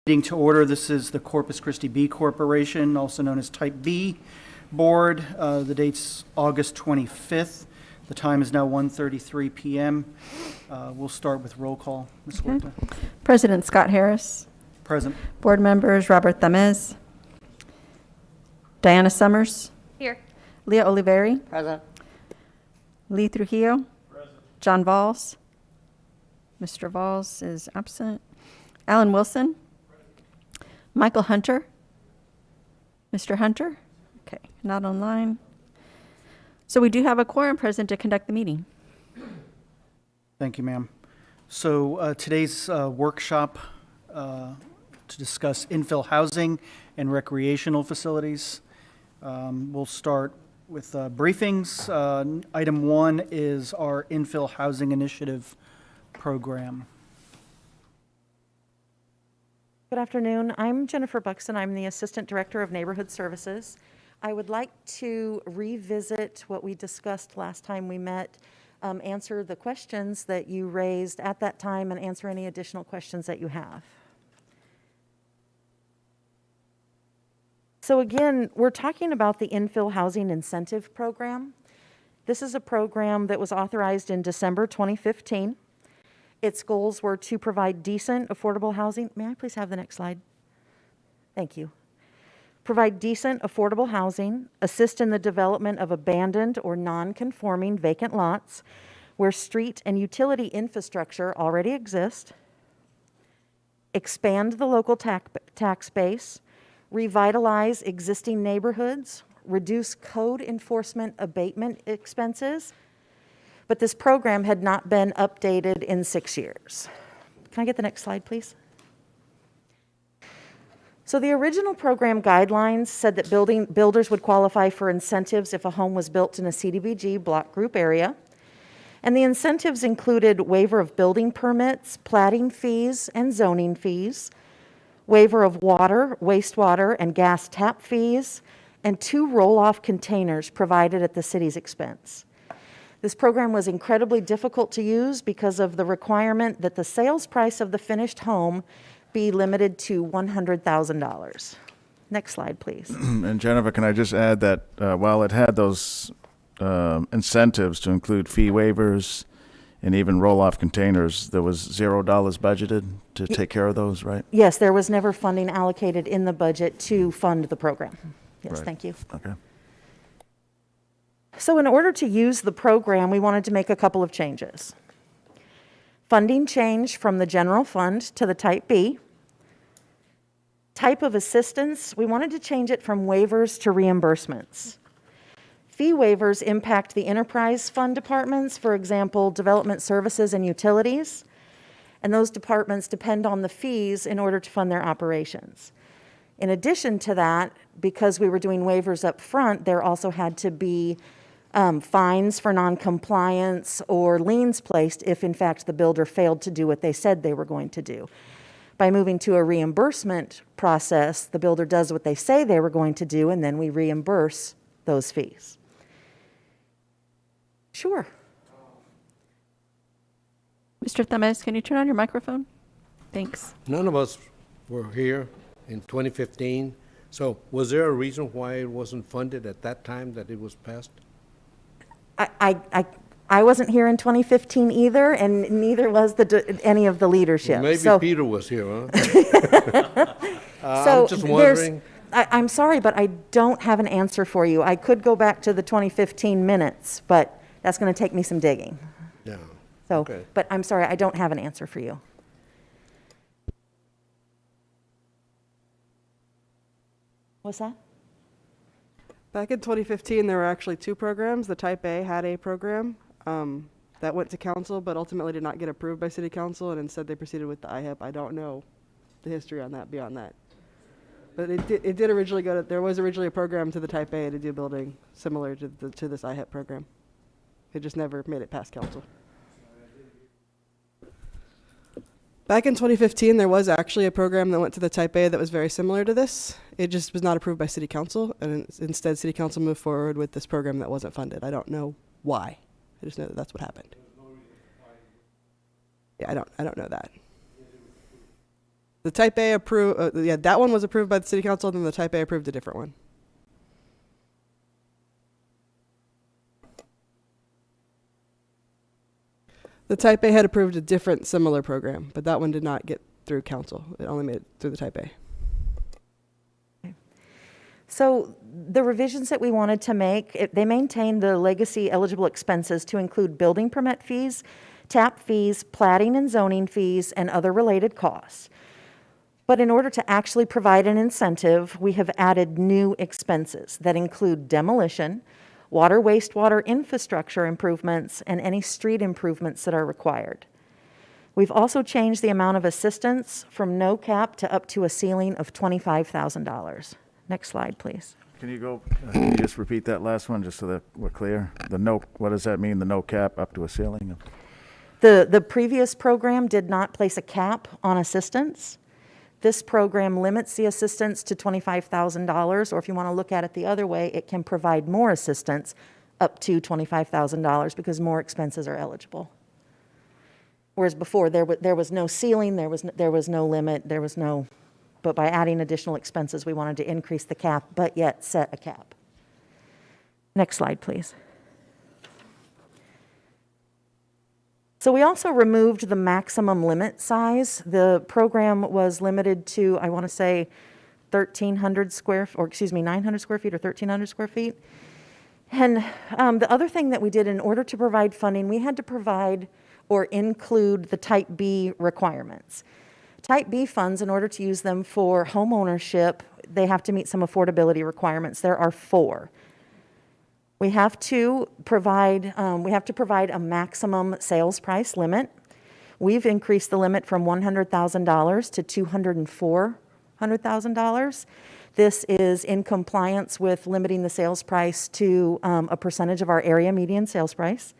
Meeting to order. This is the Corpus Christi B Corporation, also known as Type B Board. The date's August 25th. The time is now 1:33 p.m. We'll start with roll call. Ms. Huerta. President Scott Harris. Present. Board members Robert Tamez. Diana Summers. Here. Leah Oliveri. Present. Lee Trujillo. Present. John Valls. Mr. Valls is absent. Alan Wilson. Michael Hunter. Mr. Hunter? Okay, not online. So we do have a quorum present to conduct the meeting. Thank you, ma'am. So today's workshop to discuss infill housing and recreational facilities. We'll start with briefings. Item 1 is our infill housing initiative program. Good afternoon. I'm Jennifer Buxton. I'm the Assistant Director of Neighborhood Services. I would like to revisit what we discussed last time we met, answer the questions that you raised at that time, and answer any additional questions that you have. So again, we're talking about the Infill Housing Incentive Program. This is a program that was authorized in December 2015. Its goals were to provide decent, affordable housing. May I please have the next slide? Thank you. Provide decent, affordable housing, assist in the development of abandoned or non-conforming vacant lots where street and utility infrastructure already exist, expand the local tax base, revitalize existing neighborhoods, reduce code enforcement abatement expenses. But this program had not been updated in 6 years. Can I get the next slide, please? So the original program guidelines said that builders would qualify for incentives if a home was built in a CDBG block group area. And the incentives included waiver of building permits, platting fees, and zoning fees, waiver of water, wastewater, and gas tap fees, and 2 roll-off containers provided at the city's expense. This program was incredibly difficult to use because of the requirement that the sales price of the finished home be limited to $100,000. Next slide, please. And Jennifer, can I just add that while it had those incentives to include fee waivers and even roll-off containers, there was $0 budgeted to take care of those, right? Yes, there was never funding allocated in the budget to fund the program. Yes, Right. Thank you. Okay. So in order to use the program, we wanted to make a couple of changes. Funding change from the general fund to the Type B. Type of assistance, we wanted to change it from waivers to reimbursements. Fee waivers impact the enterprise fund departments, for example, development services and utilities, and those departments depend on the fees in order to fund their operations. In addition to that, because we were doing waivers up front, there also had to be fines for noncompliance or liens placed if, in fact, the builder failed to do what they said they were going to do. By moving to a reimbursement process, the builder does what they say they were going to do, and then we reimburse those fees. Sure. Mr. Tamez, can you turn on your microphone? Thanks. None of us were here in 2015. So was there a reason why it wasn't funded at that time that it was passed? I wasn't here in 2015 either, and neither was any of the leadership. Maybe So- Peter was here, huh? I'm just wondering. I'm sorry, but I don't have an answer for you. I could go back to the 2015 minutes, but that's going to take me some digging. Yeah. So, Okay. But I'm sorry, I don't have an answer for you. What's that? Back in 2015, there were actually 2 programs. The Type A had a program that went to council, but ultimately did not get approved by city council, and instead they proceeded with the IHEP. I don't know the history on that beyond that. But it did originally go to, there was originally a program to the Type A to do building similar to this IHEP program. It just never made it past council. Back in 2015, there was actually a program that went to the Type A that was very similar to this. It just was not approved by city council, and instead city council moved forward with this program that wasn't funded. I don't know why. I just know that that's what happened. Yeah, I don't know that. The type A approved, yeah, that one was approved by the city council, and then the type A approved a different one. The type A had approved a different similar program, but that one did not get through council. It only made it through the type A. So the revisions that we wanted to make, they maintain the legacy eligible expenses to include building permit fees, tap fees, platting and zoning fees, and other related costs. But in order to actually provide an incentive, we have added new expenses that include demolition, water, wastewater infrastructure improvements, and any street improvements that are required. We've also changed the amount of assistance from no cap to up to a ceiling of $25,000. Next slide, please. Can you just repeat that last one, just so that we're clear? What does that mean, the no cap up to a ceiling? The previous program did not place a cap on assistance. This program limits the assistance to $25,000, or if you want to look at it the other way, it can provide more assistance up to $25,000 because more expenses are eligible. Whereas before, there was no ceiling, there was no limit, but by adding additional expenses, we wanted to increase the cap, but yet set a cap. Next slide, please. So we also removed the maximum limit size. The program was limited to, I want to say, 900 square feet or 1,300 square feet. And the other thing that we did in order to provide funding, we had to provide or include the Type B requirements. Type B funds, in order to use them for home ownership, they have to meet some affordability requirements. There are 4. We have to provide a maximum sales price limit. We've increased the limit from $100,000 to $204,000. This is in compliance with limiting the sales price to a percentage of our area median sales price.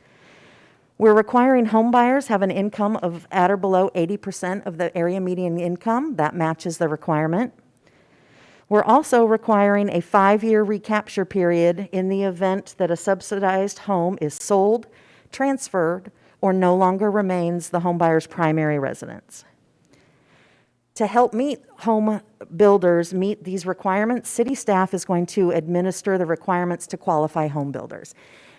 We're requiring home buyers have an income of at or below 80% of the area median income. That matches the requirement. We're also requiring a 5-year recapture period in the event that a subsidized home is sold, transferred, or no longer remains the home buyer's primary residence. To help home builders meet these requirements, city staff is going to administer the requirements to qualify home builders.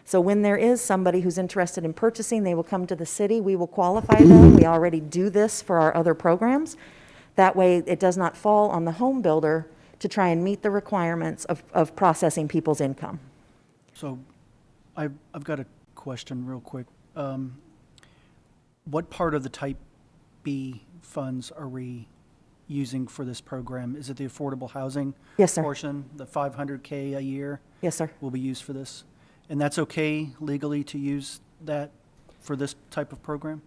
So when there is somebody who's interested in purchasing, they will come to the city, we will qualify them. We already do this for our other programs. That way, it does not fall on the home builder to try and meet the requirements of processing people's income. So I've got a question real quick. What part of the Type B funds are we using for this program? Is it the affordable housing Yes, sir. portion, the $500K a year Yes, sir. will be used for this? And that's okay legally to use that for this type of program?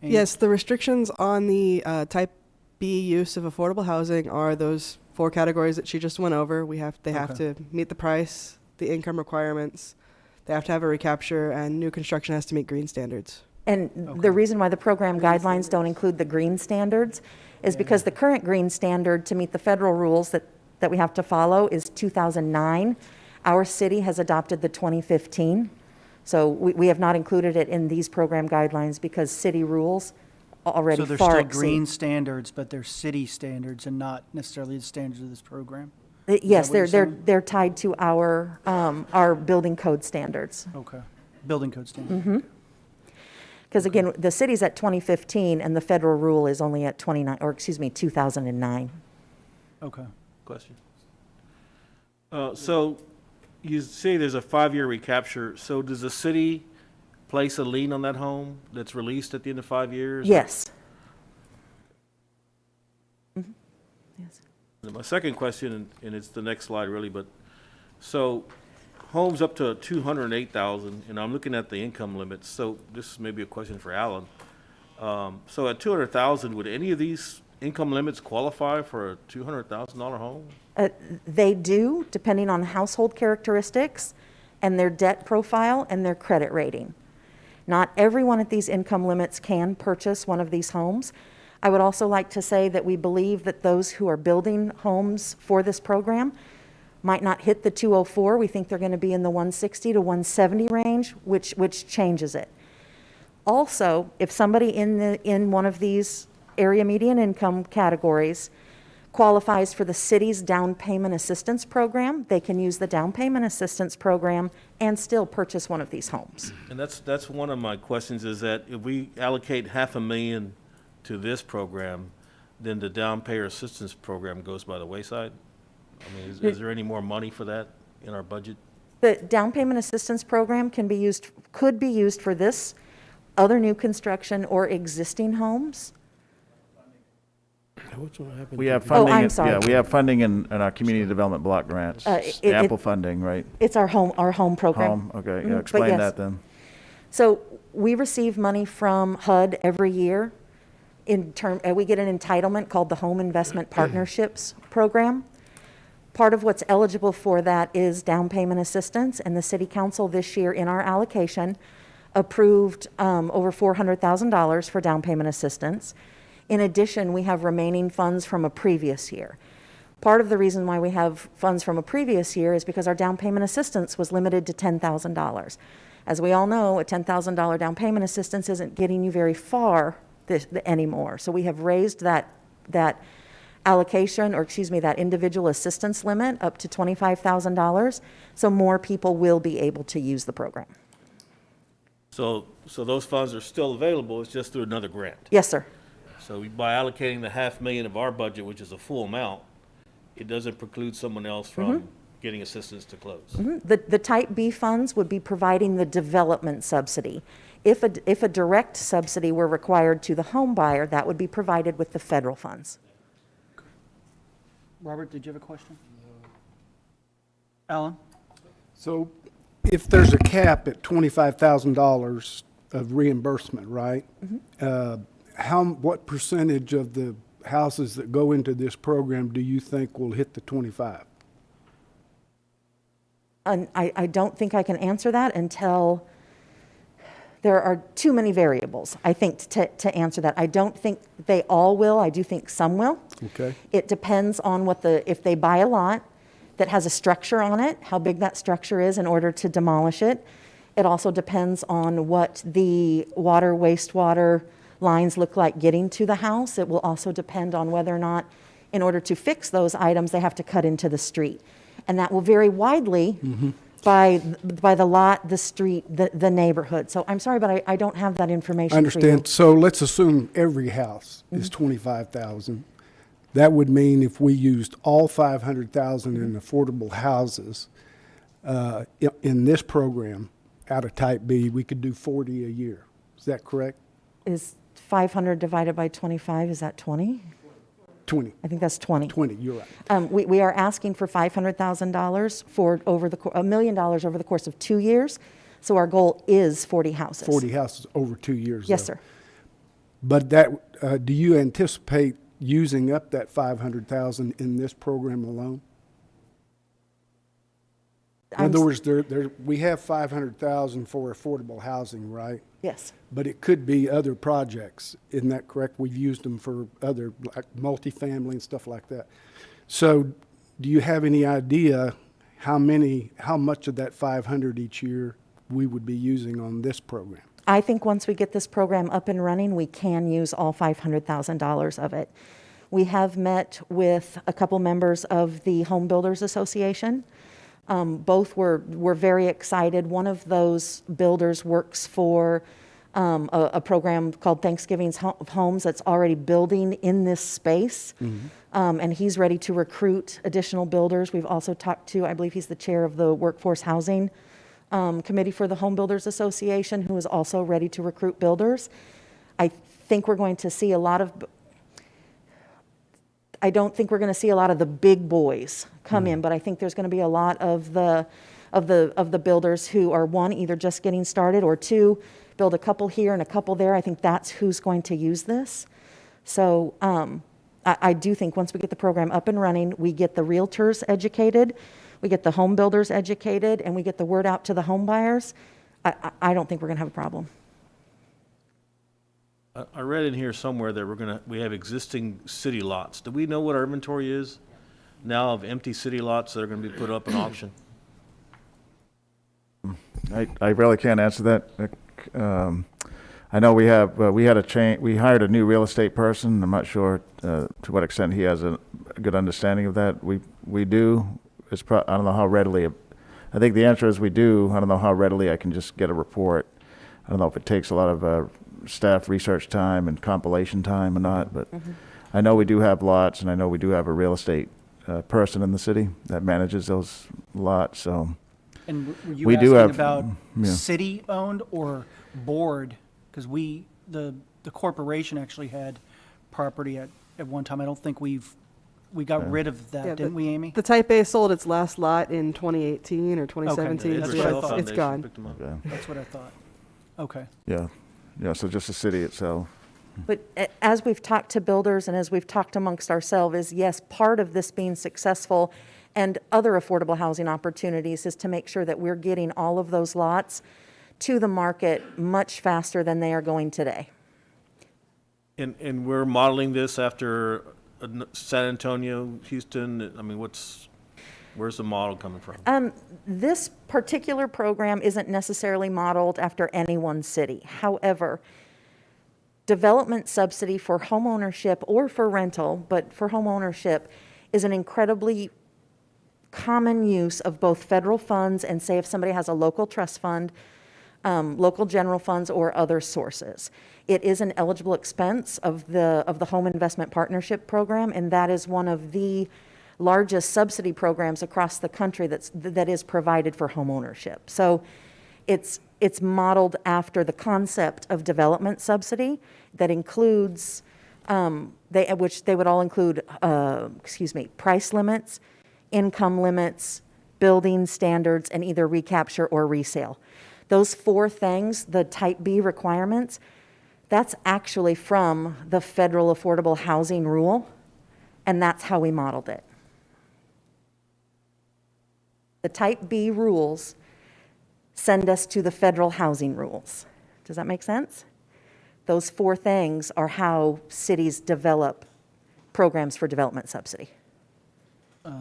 Amy? Yes, the restrictions on the type B use of affordable housing are those 4 categories that she just went over. They have Okay. to meet the price, the income requirements, they have to have a recapture, and new construction has to meet green standards. And Okay. the reason why the program guidelines don't include the green standards is because the current green standard to meet the federal rules that we have to follow is 2009. Our city has adopted the 2015. So we have not included it in these program guidelines because city rules already So they're far still exceed. green standards, but they're city standards and not necessarily the standards of this program? Yes, what you're saying? they're tied to our building code standards. Okay. Building code standards. Mm-hmm. Because again, the city's at 2015 and the federal rule is only at 2009. Okay. Question. So you say there's a 5-year recapture. So does the city place a lien on that home that's released at the end of 5 years? Yes. Mhm. Yes. And my second question, and it's the next slide really, but so homes up to 208,000, and I'm looking at the income limits. So this may be a question for Alan. So at 200,000, would any of these income limits qualify for a $200,000 home? They do, depending on household characteristics and their debt profile and their credit rating. Not everyone at these income limits can purchase one of these homes. I would also like to say that we believe that those who are building homes for this program might not hit the 204. We think they're going to be in the 160 to 170 range, which changes it. Also, if somebody in one of these area median income categories qualifies for the city's down payment assistance program. They can use the down payment assistance program and still purchase one of these homes. And that's one of my questions, is that if we allocate $500,000 to this program, then the down payer assistance program goes by the wayside? I mean, is there any more money for that in our budget? The down payment assistance program could be used for this, other new construction or existing homes. What's gonna happen? We have Oh, funding. I'm sorry. Yeah, we have funding in our community development block grants. Ample funding, right? It's our home program. Home, okay, Mhm, yeah, but explain yes. that then. So we receive money from HUD every year. We get an entitlement called the Home Investment Partnerships Program. Part of what's eligible for that is down payment assistance, and the city council this year in our allocation approved over $400,000 for down payment assistance. In addition, we have remaining funds from a previous year. Part of the reason why we have funds from a previous year is because our down payment assistance was limited to $10,000. As we all know, a $10,000 down payment assistance isn't getting you very far anymore. So we have raised that allocation, or excuse me, that individual assistance limit up to $25,000, so more people will be able to use the program. So those funds are still available, it's just through another grant. Yes, sir. So by allocating the $500,000 of our budget, which is a full amount, it doesn't preclude someone else from getting assistance to close. The Type B funds would be providing the development subsidy. If a direct subsidy were required to the home buyer, that would be provided with the federal funds. Robert, did you have a question? Alan? So if there's a cap at $25,000 of reimbursement, right? What percentage of the houses that go into this program do you think will hit the 25? And I don't think I can answer that until there are too many variables, I think, to answer that. I don't think they all will. I do think some will. Okay. It depends on if they buy a lot that has a structure on it, how big that structure is in order to demolish it. It also depends on what the water, wastewater lines look like getting to the house. It will also depend on whether or not, in order to fix those items, they have to cut into the street. And that will vary widely by the lot, the street, the neighborhood. So I'm sorry, but I don't have that information I for you. understand. So let's assume every house is 25,000. That would mean if we used all 500,000 in affordable houses in this program out of Type B, we could do 40 a year. Is that correct? Is 500 divided by 25, is that 20? 20. I think that's 20. 20, you're right. We are asking for $500,000 for $1 million over the course of 2 years. So our goal is 40 houses. 40 houses over 2 years. Yes, though. sir. But do you anticipate using up that 500,000 in this program alone? In other words, we have 500,000 for affordable housing, right? Yes. But it could be other projects. Isn't that correct? We've used them for other, like multifamily and stuff like that. So do you have any idea how much of that 500 each year we would be using on this program? I think once we get this program up and running, we can use all $500,000 of it. We have met with a couple members of the Home Builders Association. Both were very excited. One of those builders works for a program called Thanksgiving's Homes that's already building in this space. And he's ready to recruit additional builders. We've also talked to, I believe he's the chair of the Workforce Housing Committee for the Home Builders Association, who is also ready to recruit builders. I think we're going to see I don't think we're going to see a lot of the big boys come in, but I think there's going to be a lot of the builders who are, one, either just getting started, or two, build a couple here and a couple there. I think that's who's going to use this. So I do think once we get the program up and running, we get the realtors educated, we get the home builders educated, and we get the word out to the home buyers. I don't think we're going to have a problem. I read in here somewhere that we have existing city lots. Do we know what our inventory is now of empty city lots that are going to be put up in auction? I really can't answer that. I know we have, we had we hired a new real estate person. I'm not sure to what extent he has a good understanding of that. We do. I don't know how readily, I think the answer is we do. I don't know how readily I can just get a report. I don't know if it takes a lot of staff research time and compilation time or not, but I know we do have lots, and I know we do have a real estate person in the city that manages those lots, so. And were you We do asking have- about yeah. city-owned or board? Because the corporation actually had property at one time. I don't think we got rid of that, Yeah, didn't we, Amy? The Type A sold its last lot in 2018 or 2017. Okay, That's that's what I what I thought. thought. It's gone. Picked 'em up. Yeah, That's what I thought. Okay. yeah, so just the city itself. But as we've talked to builders and as we've talked amongst ourselves, is yes, part of this being successful and other affordable housing opportunities is to make sure that we're getting all of those lots to the market much faster than they are going today. And we're modeling this after San Antonio, Houston, I mean, where's the model coming from? This particular program isn't necessarily modeled after any one city. However, development subsidy for homeownership or for rental, but for homeownership, is an incredibly common use of both federal funds and, say, if somebody has a local trust fund, local general funds, or other sources. It is an eligible expense of the Home Investment Partnership Program, and that is one of the largest subsidy programs across the country that is provided for homeownership. So it's modeled after the concept of development subsidy that includes, which they would all include, price limits, income limits, building standards, and either recapture or resale. Those four things, the Type B requirements, that's actually from the federal affordable housing rule, and that's how we modeled it. The Type B rules send us to the federal housing rules. Does that make sense? Those four things are how cities develop programs for development subsidy.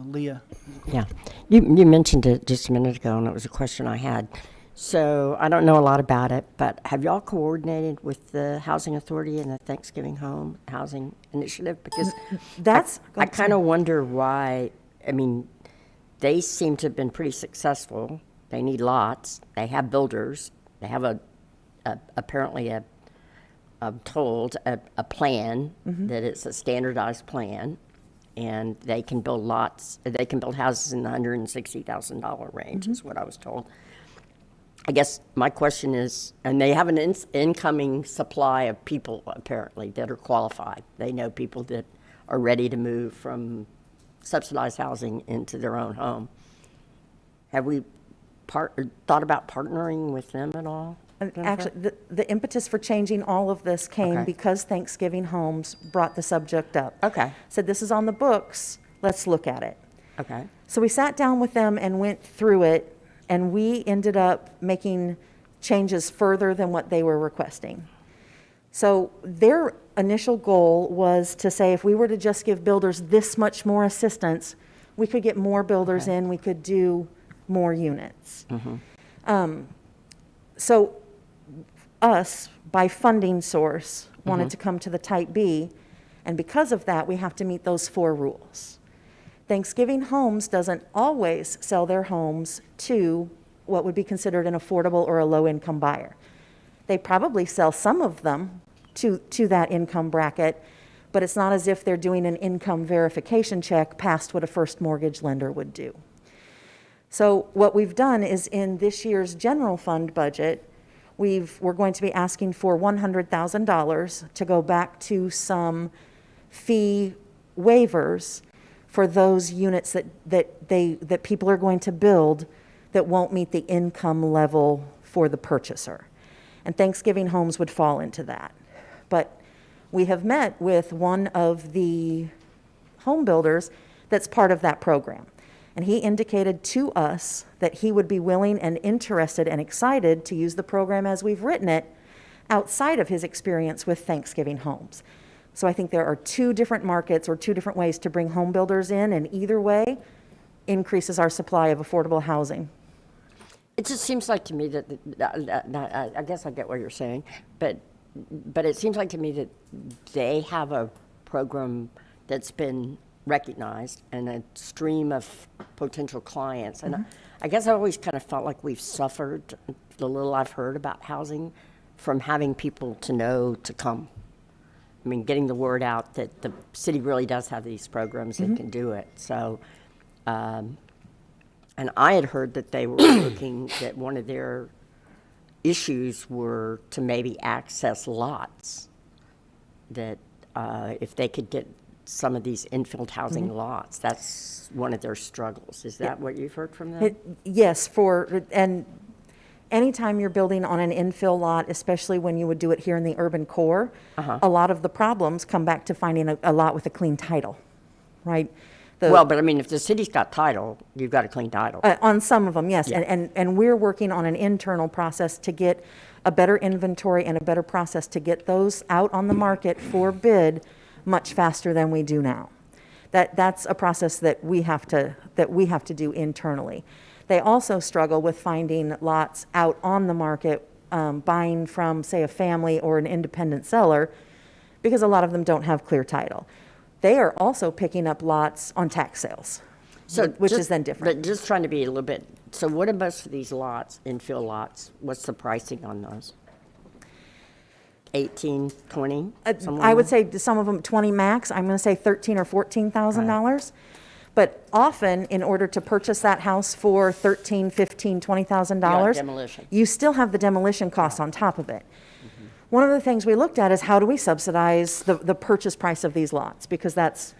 Leah? Yeah, you mentioned it just a minute ago, and it was a question I had. So I don't know a lot about it, but have y'all coordinated with the Housing Authority and the Thanksgiving Home Housing Initiative? Because I kind of wonder why. I mean, they seem to have been pretty successful. They need lots. They have builders. They have apparently I'm told a plan that it's a standardized plan, and they can build lots. They can build houses in the $160,000 range, is what I was told. I guess my question is, and they have an incoming supply of people apparently that are qualified. They know people that are ready to move from subsidized housing into their own home. Have we thought about partnering with them at all? Actually, the impetus for changing all of this came Okay. because Thanksgiving Homes brought the subject up. Okay. Said, this is on the books, let's look at it. Okay. So we sat down with them and went through it, and we ended up making changes further than what they were requesting. So their initial goal was to say, if we were to just give builders this much more assistance, we could get more builders in, we could do more units. So us, by funding source, wanted to come to the Type B, and because of that, we have to meet those four rules. Thanksgiving Homes doesn't always sell their homes to what would be considered an affordable or a low-income buyer. They probably sell some of them to that income bracket, but it's not as if they're doing an income verification check past what a first mortgage lender would do. So what we've done is in this year's general fund budget, we're going to be asking for $100,000 to go back to some fee waivers for those units that people are going to build that won't meet the income level for the purchaser. And Thanksgiving Homes would fall into that. But we have met with one of the home builders that's part of that program. And he indicated to us that he would be willing and interested and excited to use the program as we've written it outside of his experience with Thanksgiving Homes. So I think there are two different markets or two different ways to bring home builders in, and either way increases our supply of affordable housing. It just seems like to me that I guess I get what you're saying, but but it seems like to me that they have a program that's been recognized and a stream of potential clients. And I guess I always kind of felt like we've suffered, the little I've heard about housing, from having people to know to come. I mean, getting the word out that the city really does have these programs and can do it. So, and I had heard that they were looking, that one of their issues were to maybe access lots, that if they could get some of these infill housing lots, that's one of their struggles. Is that what you've heard from them? Yes, and anytime you're building on an infill lot, especially when you would do it here in the urban core, a lot of the problems come back to finding a lot with a clean title, right? Well, but I mean, if the city's got title, you've got a clean title. On some of them, yes. Yeah. And we're working on an internal process to get a better inventory and a better process to get those out on the market for bid much faster than we do now. That's a process that we have to do internally. They also struggle with finding lots out on the market, buying from, say, a family or an independent seller, because a lot of them don't have clear title. They are also picking up lots on tax sales, which is then different. But just trying to be a little bit, so what are most of these lots, infill lots, what's the pricing on those? 18, 20? I would say some of them 20 max. I'm going to say $13,000 or $14,000. But often, in order to purchase that house for $13,000, $15,000, $20,000, demolition. you still have the demolition costs on top of it. One of the things we looked at is how do we subsidize the purchase price of these lots, because that's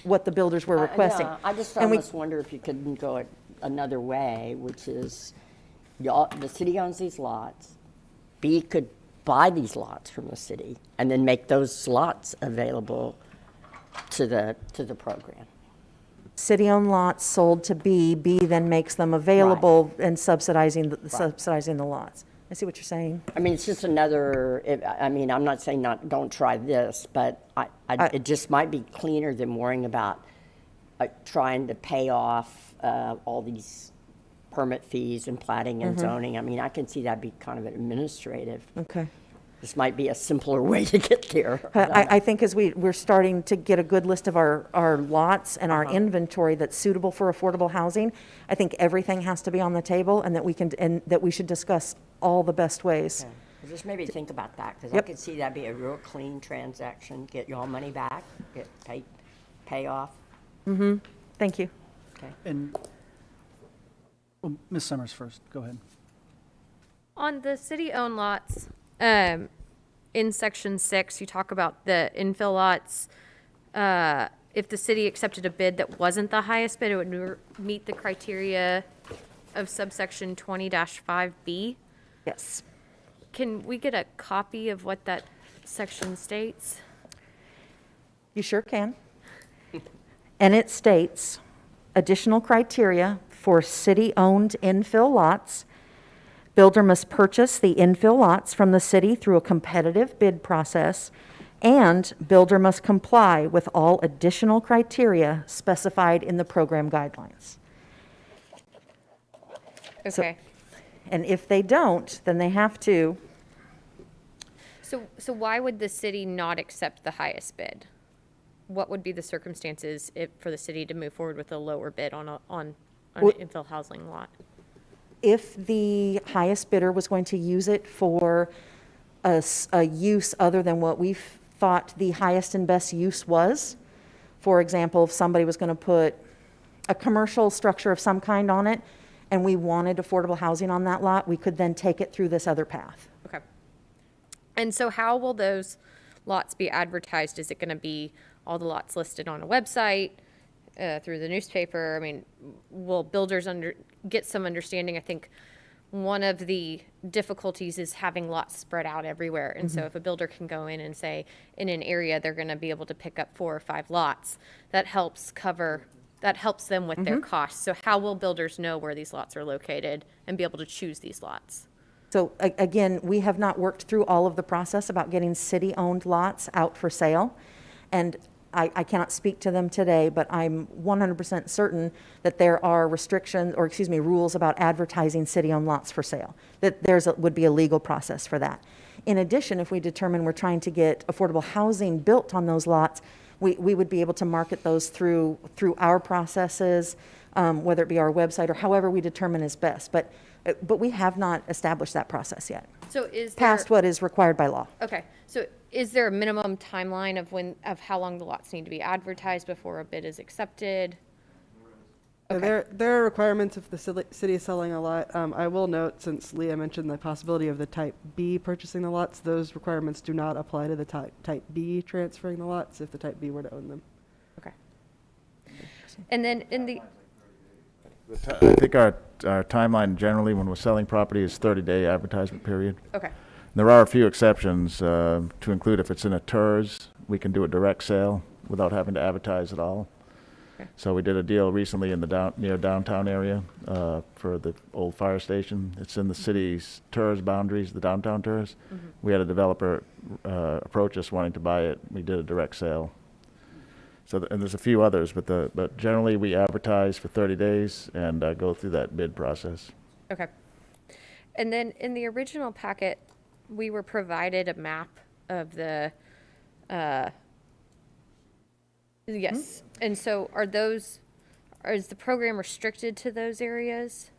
what the builders were requesting. Yeah, I just And we- almost wonder if you could go it another way, which is the city owns these lots. B could buy these lots from the city and then make those lots available to the program. City-owned lots sold to B then makes them available and subsidizing the lots. I see what you're saying. I mean, it's just another, I mean, I'm not saying don't try this, but it just might be cleaner than worrying about trying to pay off all these permit fees and platting and zoning. I mean, I can see that be kind of an administrative. Okay. This might be a simpler way to get there. I think as we're starting to get a good list of our lots and our inventory that's suitable for affordable housing, I think everything has to be on the table, and that we should discuss all the best ways. Okay. Just maybe think about that, because I Yep. could see that be a real clean transaction, get your money back, get pay off. Thank you. Okay. And, well, Ms. Summers first, go ahead. On the city-owned lots, in section 6, you talk about the infill lots. If the city accepted a bid that wasn't the highest bid, it would meet the criteria of subsection 20-5B. Yes. Can we get a copy of what that section states? You sure can. And it states, additional criteria for city-owned infill lots. Builder must purchase the infill lots from the city through a competitive bid process, and builder must comply with all additional criteria specified in the program guidelines. Okay. And if they don't, then they have to. So why would the city not accept the highest bid? What would be the circumstances for the city to move forward with a lower bid on an infill housing lot? If the highest bidder was going to use it for a use other than what we thought the highest and best use was, for example, if somebody was going to put a commercial structure of some kind on it, and we wanted affordable housing on that lot, we could then take it through this other path. Okay. And so how will those lots be advertised? Is it going to be all the lots listed on a website, through the newspaper? I mean, will builders get some understanding? I think one of the difficulties is having lots spread out everywhere. And so if a builder can go in and say, in an area, they're going to be able to pick up 4 or 5 lots, that helps them with their costs. So how will builders know where these lots are located and be able to choose these lots? So again, we have not worked through all of the process about getting city-owned lots out for sale. And I cannot speak to them today, but I'm 100% certain that there are restrictions, or rules about advertising city-owned lots for sale, that would be a legal process for that. In addition, if we determine we're trying to get affordable housing built on those lots, we would be able to market those through our processes, whether it be our website or however we determine is best. But we have not established that process yet, So is there? past what is required by law. Okay, so is there a minimum timeline of how long the lots need to be advertised before a bid is accepted? Yeah, Okay. there are requirements if the city is selling a lot. I will note, since Leah mentioned the possibility of the Type B purchasing the lots, those requirements do not apply to the Type B transferring the lots if the Type B were to own them. Okay. And then in the, I think our timeline generally when we're selling property is 30-day advertisement period. okay, There are a few exceptions to include if it's in a TERS, we can do a direct sale without having to advertise at all. Okay. So we did a deal recently in the near downtown area for the old fire station. It's in the city's TERS boundaries, the downtown TERS. We had a developer approach us wanting to buy it. We did a direct sale. So, and there's a few others, but generally we advertise for 30 days and go through that bid process. okay. And then in the original packet, we were provided a map of the, yes. And so is the program restricted to those areas?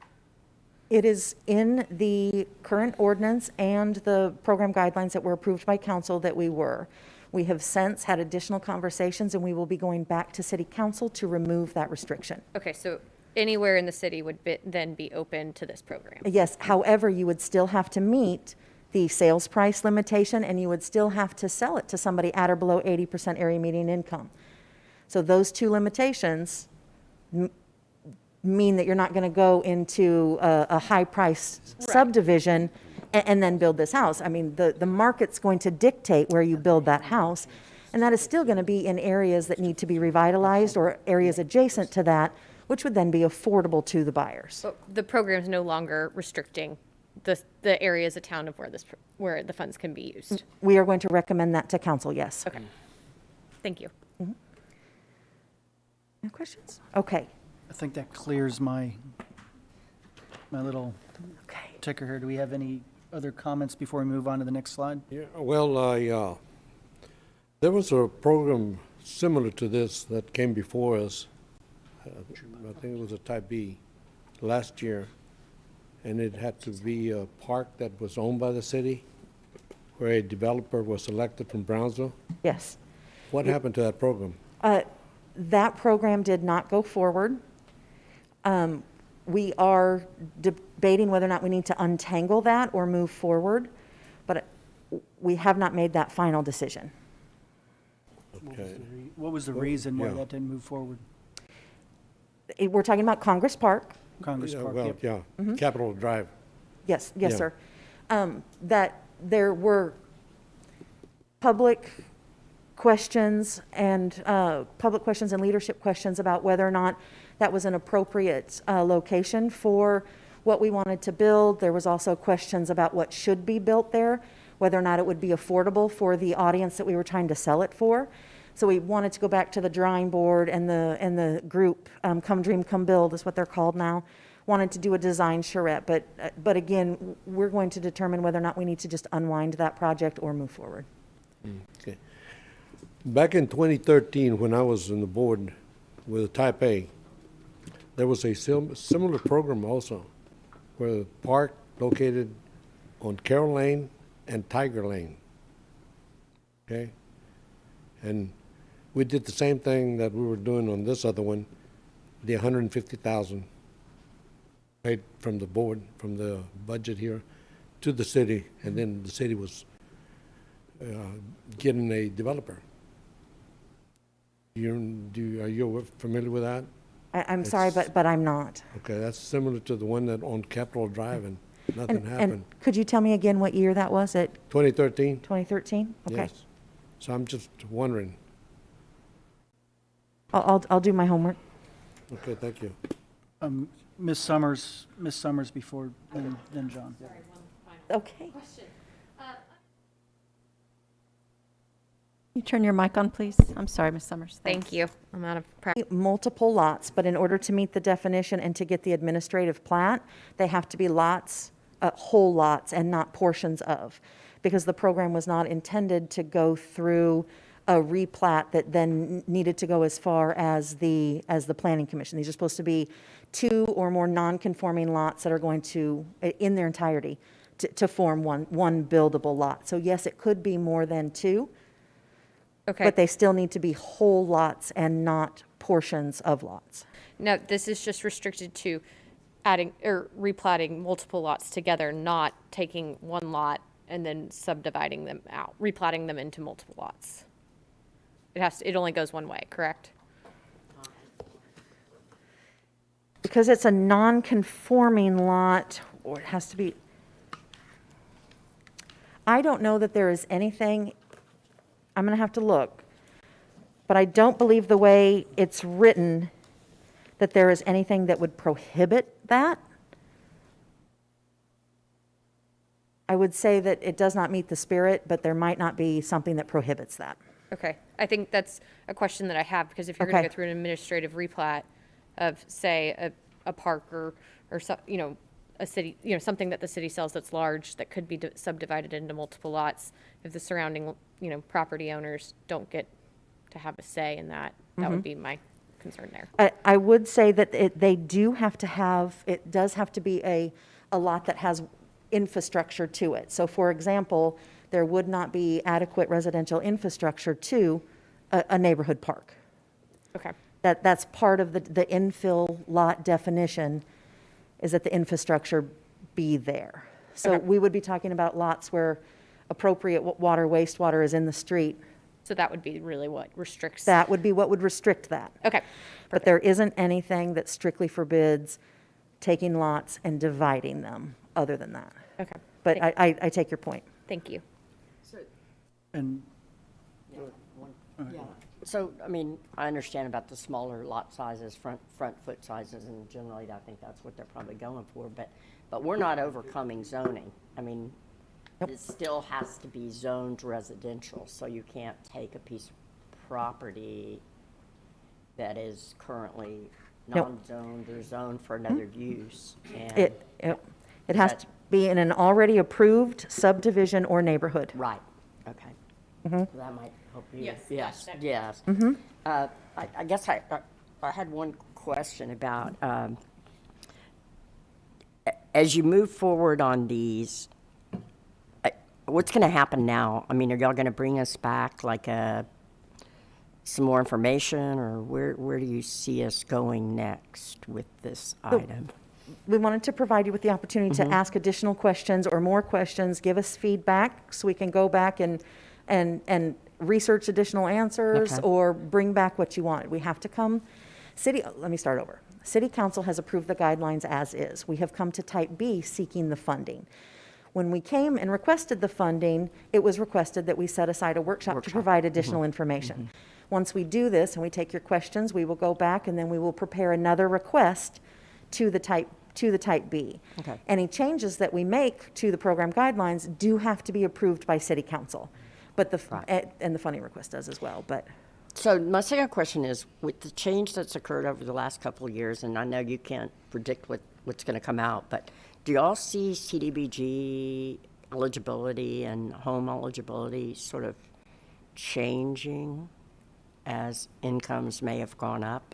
It is in the current ordinance and the program guidelines that were approved by council that we were. We have since had additional conversations, and we will be going back to city council to remove that restriction. Okay, so anywhere in the city would then be open to this program? Yes, however, you would still have to meet the sales price limitation, and you would still have to sell it to somebody at or below 80% area median income. So those two limitations mean that you're not going to go into a high-priced subdivision and then build this house. I mean, the market's going to dictate where you build that house, and that is still going to be in areas that need to be revitalized or areas adjacent to that, which would then be affordable to the buyers. But the program's no longer restricting the areas of town of where the funds can be used? We are going to recommend that to council, yes. Okay. Thank you. No questions? Okay. I think that clears my little Okay. ticker here. Do we have any other comments before we move on to the next slide? Yeah, well, there was a program similar to this that came before us. I think it was a Type B last year, and it had to be a park that was owned by the city, where a developer was selected from Brownsville. Yes. What happened to that program? That program did not go forward. We are debating whether or not we need to untangle that or move forward, but we have not made that final decision. Okay. What was the reason why yeah. that didn't move forward? We're talking about Congress Park. Congress Yeah, Park, well, yep. yeah, Capitol Drive. Yes, Yeah. sir. That there were public questions and leadership questions about whether or not that was an appropriate location for what we wanted to build. There was also questions about what should be built there, whether or not it would be affordable for the audience that we were trying to sell it for. So we wanted to go back to the drawing board, and the group, Come Dream, Come Build is what they're called now, wanted to do a design charrette. But again, we're going to determine whether or not we need to just unwind that project or move forward. Okay. Back in 2013, when I was on the board with Type A, there was a similar program also, where the park located on Carroll Lane and Tiger Lane. Okay? And we did the same thing that we were doing on this other one, the $150,000 paid from the board, from the budget here, to the city, and then the city was getting a developer. Are you familiar with that? I'm sorry, but I'm not. Okay, that's similar to the one that on Capitol Drive, and nothing And happened. could you tell me again what year that was? At 2013? 2013? Okay. Yes. So I'm just wondering. I'll do my homework. Okay, thank you. Ms. Summers before, then John. Okay. You turn your mic on, please. I'm sorry, Ms. Summers. Thank you. I'm out of practice. Multiple lots, but in order to meet the definition and to get the administrative plat, they have to be lots, whole lots, and not portions of. because the program was not intended to go through a replat that then needed to go as far as the planning commission. These are supposed to be 2 or more non-conforming lots that are going to, in their entirety, to form one buildable lot. So yes, it could be more than 2, Okay. but they still need to be whole lots and not portions of lots. Now, this is just restricted to adding or replatting multiple lots together, not taking one lot and then subdividing them out, replatting them into multiple lots. It only goes one way, correct? Because it's a non-conforming lot, or it has to be, I don't know that there is anything, I'm going to have to look, but I don't believe the way it's written that there is anything that would prohibit that. I would say that it does not meet the spirit, but there might not be something that prohibits that. Okay, I think that's a question that I have, because if you're gonna Okay. go through an administrative replat of, say, a park or so, a city, something that the city sells that's large, that could be subdivided into multiple lots, if the surrounding, property owners don't get to have a say in that, that would be my concern there. I would say that they do have to have, it does have to be a lot that has infrastructure to it. So for example, there would not be adequate residential infrastructure to a neighborhood park. Okay, That's part of the infill lot definition, is that the infrastructure be there. So Okay. we would be talking about lots where appropriate water, wastewater is in the street. so that would be really what restricts. That would be what would restrict that. Okay, But there isn't anything that strictly forbids taking lots and dividing them, other than that. okay. But I take your point. Thank you. And Yeah. So, I mean, I understand about the smaller lot sizes, front foot sizes, and generally I think that's what they're probably going for, but we're not overcoming zoning. I mean, it still has to be zoned residential, so you can't take a piece of property that is currently Nope. non-zoned or zoned for another use, and. It has That- to be in an already approved subdivision or neighborhood. Right, okay. That might help you. Yes, Yes, that- yes. I guess I had one question about, as you move forward on these, what's going to happen now? I mean, are y'all going to bring us back like some more information, or where do you see us going next with this item? We wanted to provide you with the opportunity to ask additional questions or more questions, give us feedback, so we can go back and research additional answers, Okay. or bring back what you wanted. We have to come, let me start over. City Council has approved the guidelines as is. We have come to Type B seeking the funding. When we came and requested the funding, it was requested that we set aside a workshop to provide additional information. Once we do this and we take your questions, we will go back and then we will prepare another request to the Type B. Okay. Any changes that we make to the program guidelines do have to be approved by City Council, but and the funding request does as well, but. So my second question is, with the change that's occurred over the last couple of years, and I know you can't predict what's going to come out, but do y'all see CDBG eligibility and home eligibility sort of changing as incomes may have gone up?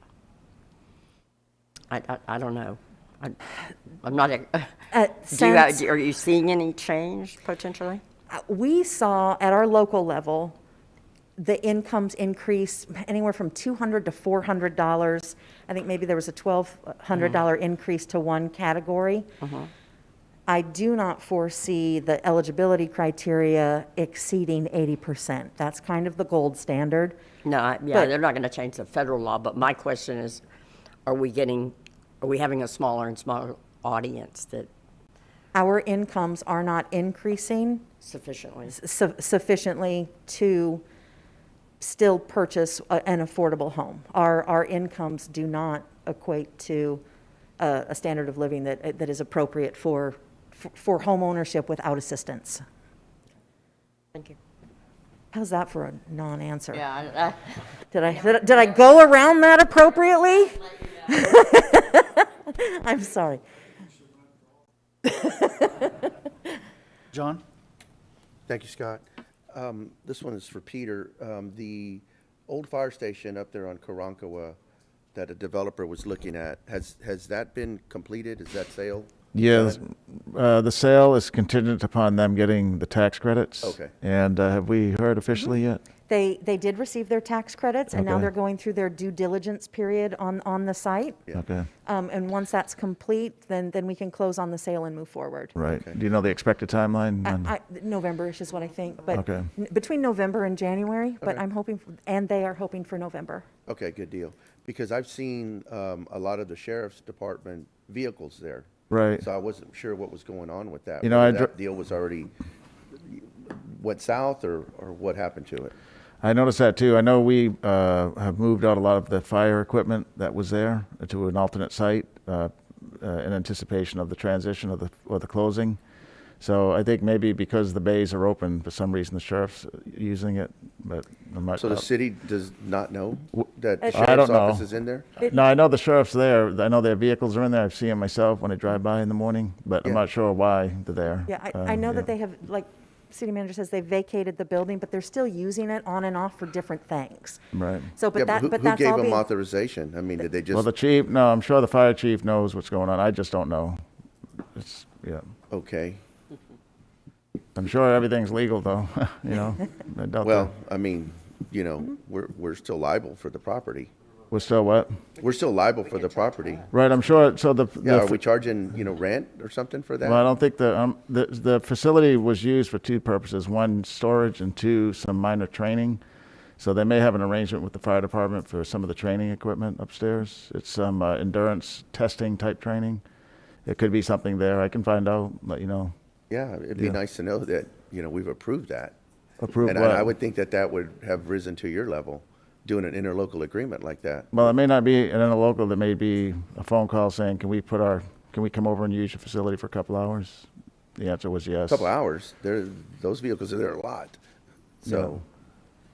I don't know. I'm not. Are you seeing any change potentially? We saw at our local level, the incomes increase anywhere from $200 to $400. I think maybe there was a $1,200 increase to one category. I do not foresee the eligibility criteria exceeding 80%. That's kind of the gold standard. No, But- they're not going to change the federal law, but my question is, are we having a smaller and smaller audience that Our incomes are not increasing sufficiently? sufficiently to still purchase an affordable home. Our incomes do not equate to a standard of living that is appropriate for home ownership without assistance. Thank you. How's that for a non-answer? Yeah, Did I go around that appropriately? I'm sorry. John? Thank you, Scott. This one is for Peter. The old fire station up there on Karankawa that a developer was looking at, has that been completed? Is that sale? Yeah, done? the sale is contingent upon them getting the tax credits. Okay. And have we heard officially yet? They did receive their tax credits, and now Okay. they're going through their due diligence period on the site. Yeah. Okay, And once that's complete, then we can close on the sale and move forward. right. Okay. Do you know the expected timeline? November-ish is what I think, but Okay. between November and January, but Okay. I'm hoping, and they are hoping for November. Okay, good deal. Because I've seen a lot of the sheriff's department vehicles there. Right. So I wasn't sure what was going on with that. You know, Whether I that deal was already, went south or what happened to it? I noticed that too. I know we have moved out a lot of the fire equipment that was there to an alternate site in anticipation of the transition of the closing. So I think maybe because the bays are open, for some reason the sheriff's using it, but I'm not. So the city does not know that the I sheriff's don't office know. is in there? No, I know the sheriff's there. I know their vehicles are in there. I've seen them myself when I drive by in the morning, but I'm Yeah. not sure why they're there. Yeah, I know that they have, like, city manager says they vacated the building, but they're still using it on and off for different things. Right. So, Yeah, but who that's gave all them being, authorization? I mean, did they Well, just, the chief, no, I'm sure the fire chief knows what's going on. I just don't know. It's, yeah. okay. I'm sure everything's legal though, you know. I doubt Well, I mean, you know, we're still liable for the property. we're still what? We're still liable for the property. Right, I'm sure, so Yeah, are we charging, rent or something for that? well, I don't think the facility was used for two purposes. One, storage, and two, some minor training. So they may have an arrangement with the fire department for some of the training equipment upstairs. It's some endurance testing type training. It could be something there. I can find out, let you know. Yeah, it'd be Yeah. nice to know that, we've approved that. Approve And what? I would think that would have risen to your level, doing an interlocal agreement like that. Well, it may not be an interlocal. There may be a phone call saying, can we come over and use your facility for a couple hours? The answer was yes. Couple hours, those vehicles are there a lot. So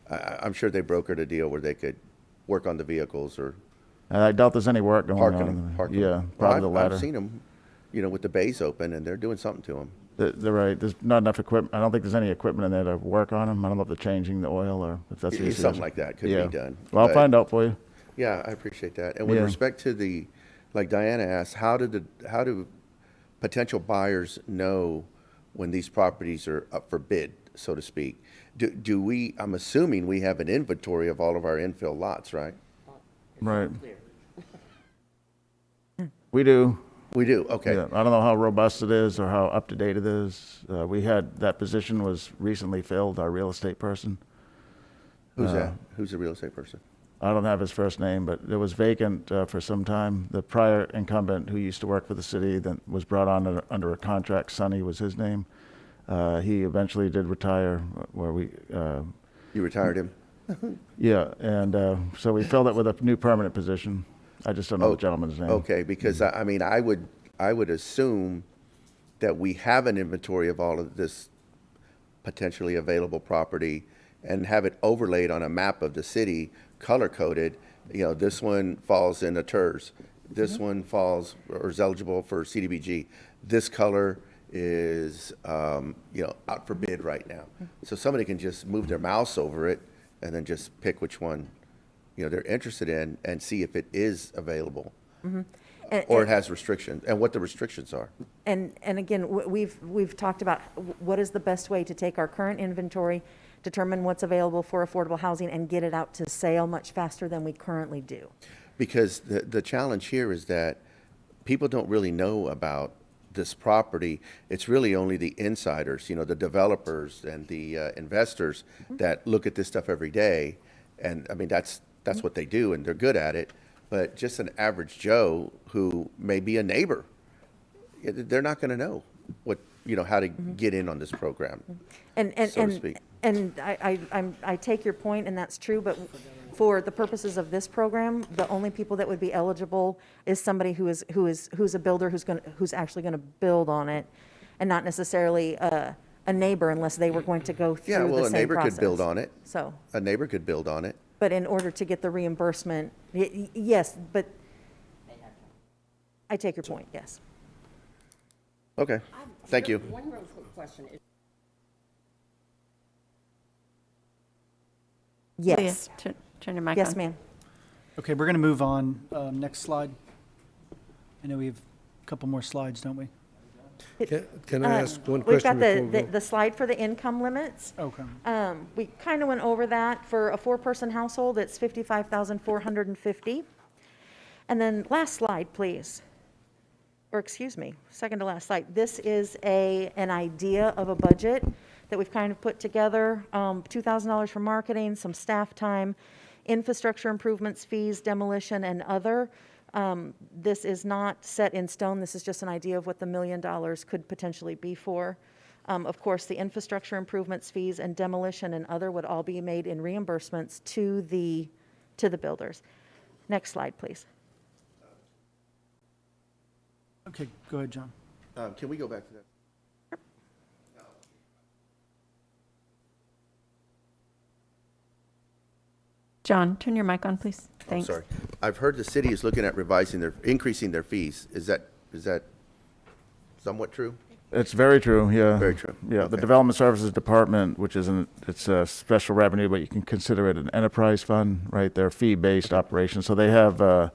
I'm sure they brokered a deal where they could work on the vehicles or I doubt there's any work going park on. them. Yeah, Well, probably the latter. I've seen them, with the bays open and they're doing something to them. They're right. There's not enough equipment. I don't think there's any equipment in there to work on them. I don't know if they're changing the oil or if that's the issue. Something like that could Yeah. be done. Well, I'll but- find out for you. Yeah, I appreciate that. And with Yeah. respect to like Diana asked, how do potential buyers know when these properties are up for bid, so to speak? I'm assuming we have an inventory of all of our infill lots, right? Right. We do. We do, okay. Yeah. I don't know how robust it is or how up to date it is. That position was recently filled, our real estate person. Who's that? Who's the real estate person? I don't have his first name, but it was vacant for some time. The prior incumbent who used to work for the city that was brought on under a contract, Sonny was his name. He eventually did retire where we, You retired him? yeah, and so we filled it with a new permanent position. I just don't know the gentleman's name. Okay, because I mean, I would assume that we have an inventory of all of this potentially available property and have it overlaid on a map of the city, color-coded. This one falls in the TERS. This one falls or is eligible for CDBG. This color is, out for bid right now. So somebody can just move their mouse over it and then just pick which one, they're interested in and see if it is available. Or it has restrictions, and what the restrictions are. and again, we've talked about what is the best way to take our current inventory, determine what's available for affordable housing, and get it out to sale much faster than we currently do. Because the challenge here is that people don't really know about this property. It's really only the insiders, the developers and the investors that look at this stuff every day. And I mean, that's what they do, and they're good at it. But just an average Joe who may be a neighbor, they're not going to know how to get in on this program, so to speak. And I take your point, and that's true, but for the purposes of this program, the only people that would be eligible is somebody who's a builder who's actually going to build on it, and not necessarily a neighbor unless they were going to go through Yeah, the well, same a neighbor process. could build on it. So, A neighbor could build on it. but in order to get the reimbursement, yes, but I take your point, yes. Okay, thank you. One real quick question. Yes. Turn your mic on. Yes, ma'am. Okay, we're going to move on. Next slide. I know we have a couple more slides, don't we? Can I ask one We've got question before we the, go? the slide for the income limits. Okay. We kind of went over that. For a four-person household, it's 55,450. And then last slide, please. Or excuse me, second to last slide. This is an idea of a budget that we've kind of put together. $2,000 for marketing, some staff time, infrastructure improvements, fees, demolition, and other. This is not set in stone. This is just an idea of what the $1 million could potentially be for. Of course, the infrastructure improvements, fees, and demolition and other would all be made in reimbursements to the builders. Next slide, please. Okay, go ahead, John. Can we go back to that? John, turn your mic on, please. Oh, Thanks. sorry. I've heard the city is looking at increasing their fees. Is that somewhat true? It's very true, yeah. Very true. Yeah, the Okay. Development Services Department, which is it's a special revenue, but you can consider it an enterprise fund, right? They're fee-based operations. So they have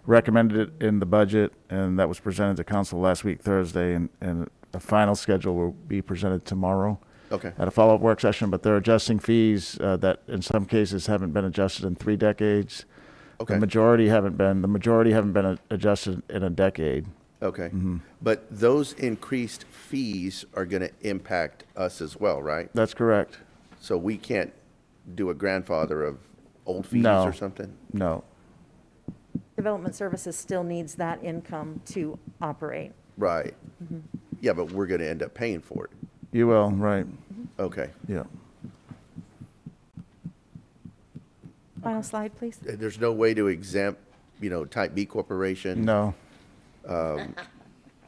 recommended it in the budget, and that was presented to council last week, Thursday, and a final schedule will be presented tomorrow Okay. at a follow-up work session, but they're adjusting fees that in some cases haven't been adjusted in 3 decades. Okay. The majority haven't been adjusted in a decade. Okay. But those increased fees are going to impact us as well, right? That's correct. So we can't do a grandfather of old fees No. or something? No. Development Services still needs that income to operate. Right. Yeah, but we're going to end up paying for it. You will, right, Okay. yeah. Final slide, please. There's no way to exempt, Type B Corporation? No.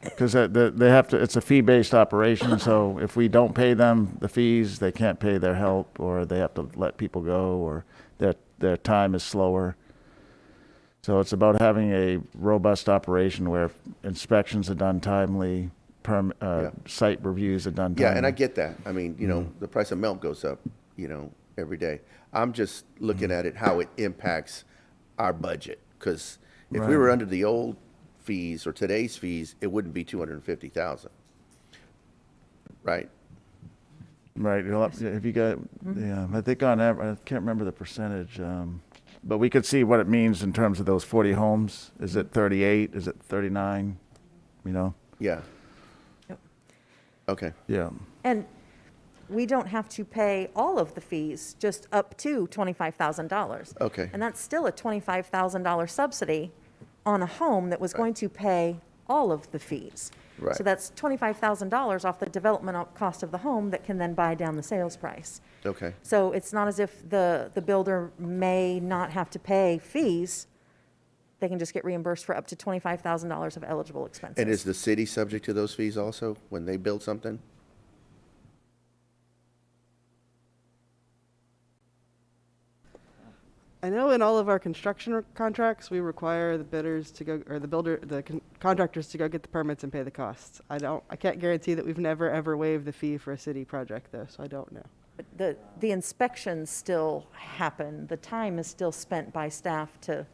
Because they have to, it's a fee-based operation, so if we don't pay them the fees, they can't pay their help, or they have to let people go, or their time is slower. So it's about having a robust operation where inspections are done timely, site reviews are done timely. Yeah, and I get that. I mean, the price of milk goes up, every day. I'm just looking at it, how it impacts our budget. Because if we Right. were under the old fees or today's fees, it wouldn't be 250,000. Right? Right, if you got, yeah, I think on average, I can't remember the percentage, but we could see what it means in terms of those 40 homes. Is it 38? Is it 39? Yeah. Yep. Okay. Yeah. And we don't have to pay all of the fees, just up to $25,000. Okay. And that's still a $25,000 subsidy on a home that was going to pay all of the fees. Right. So that's $25,000 off the development cost of the home that can then buy down the sales price. Okay. So it's not as if the builder may not have to pay fees. They can just get reimbursed for up to $25,000 of eligible expenses. And is the city subject to those fees also when they build something? I know in all of our construction contracts, we require the bidders to go, or contractors to go get the permits and pay the costs. I can't guarantee that we've never, ever waived the fee for a city project though, so I don't know. But the inspections still happen. The time is still spent by staff to,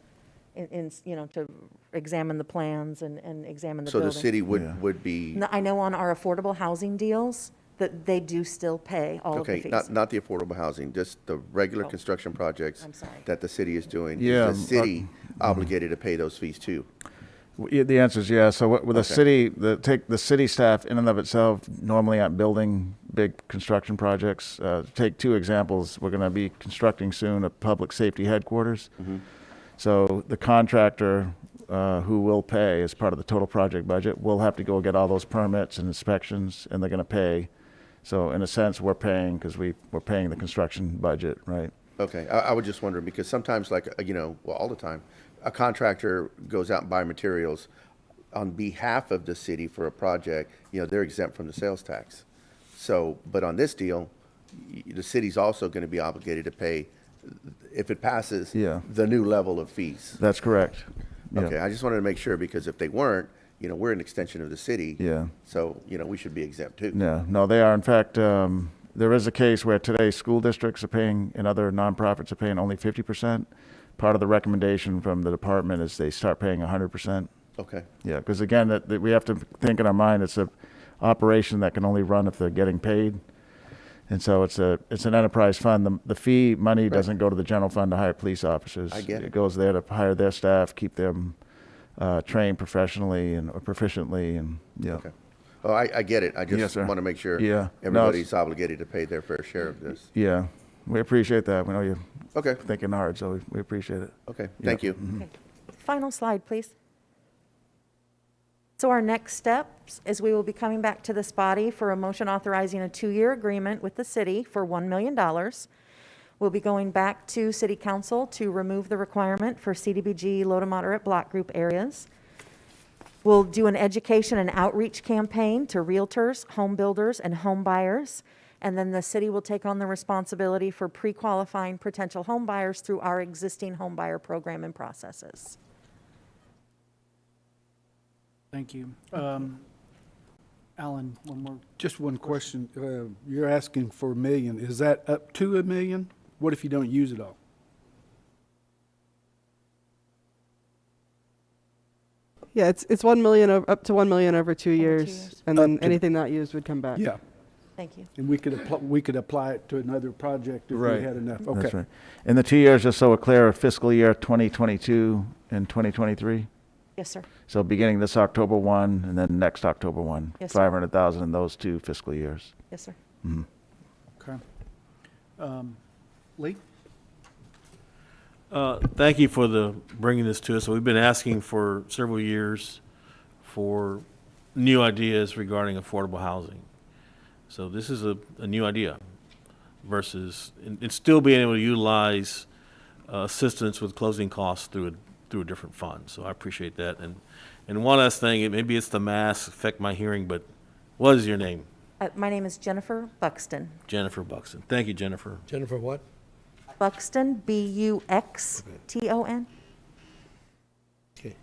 to examine the plans and examine the So building. the city Yeah. would be, No, I know on our affordable housing deals that they do still pay all of the okay, fees. not the affordable housing, just the regular Oh. construction projects I'm sorry. that the city is doing. Yeah, Is the city obligated to pay those fees too? The answer is yes. So with the Okay. city, the city staff in and of itself normally aren't building big construction projects. Take 2 examples. We're going to be constructing soon a public safety headquarters. So the contractor who will pay as part of the total project budget will have to go get all those permits and inspections, and they're going to pay. So in a sense, we're paying because we're paying the construction budget, right? Okay, I was just wondering, because sometimes all the time, a contractor goes out and buy materials on behalf of the city for a project, they're exempt from the sales tax. So, but on this deal, the city's also going to be obligated to pay, if it passes, Yeah. the new level of fees. That's correct. Yeah. Okay, I just wanted to make sure, because if they weren't, we're an extension of the city. Yeah. So, we should be exempt too. No, they are. In fact, there is a case where today school districts are paying and other nonprofits are paying only 50%. Part of the recommendation from the department is they start paying 100%. Okay. Yeah, because again, that we have to think in our mind, it's a operation that can only run if they're getting paid. And so it's an enterprise fund. The fee money doesn't go to the general fund to hire police officers. I get it. It goes there to hire their staff, keep them trained professionally and or proficiently, and yeah. Okay. Oh, I get it. I Yes, just sir. want to make sure Yeah. No, everybody's obligated to pay their fair share of this. Yeah, we appreciate that. We know you're Okay. thinking hard, so we appreciate it. Okay. Thank you. Okay. Final slide, please. So our next steps is we will be coming back to this body for a motion authorizing a 2-year agreement with the city for $1 million. We'll be going back to city council to remove the requirement for CDBG low to moderate block group areas. We'll do an education and outreach campaign to realtors, home builders, and home buyers. And then the city will take on the responsibility for pre-qualifying potential home buyers through our existing home buyer program and processes. Thank you. Alan, one more. Just one question. You're asking for $1 million. Is that up to $1 million? What if you don't use it all? Yeah, it's 1 million, up to 1 million over 2 years. years. And then Up to- anything not used would come back. Yeah. Thank you. And we could apply it to another project if we Right. had enough. That's Okay. right. And the 2 years, just so we're clear, fiscal year 2022 and 2023? Yes, sir. So beginning this October 1 and then next October 1? Yes, sir. 500,000 in those 2 fiscal years. Yes, sir. Okay. Lee? Thank you for bringing this to us. So we've been asking for several years for new ideas regarding affordable housing. So this is a new idea versus, and still being able to utilize assistance with closing costs through a different fund. So I appreciate that. And one last thing, maybe it's the mask affect my hearing, but what is your name? My name is Jennifer Buxton. Jennifer Buxton. Thank you, Jennifer. Jennifer, what? Buxton, Buxton. Okay.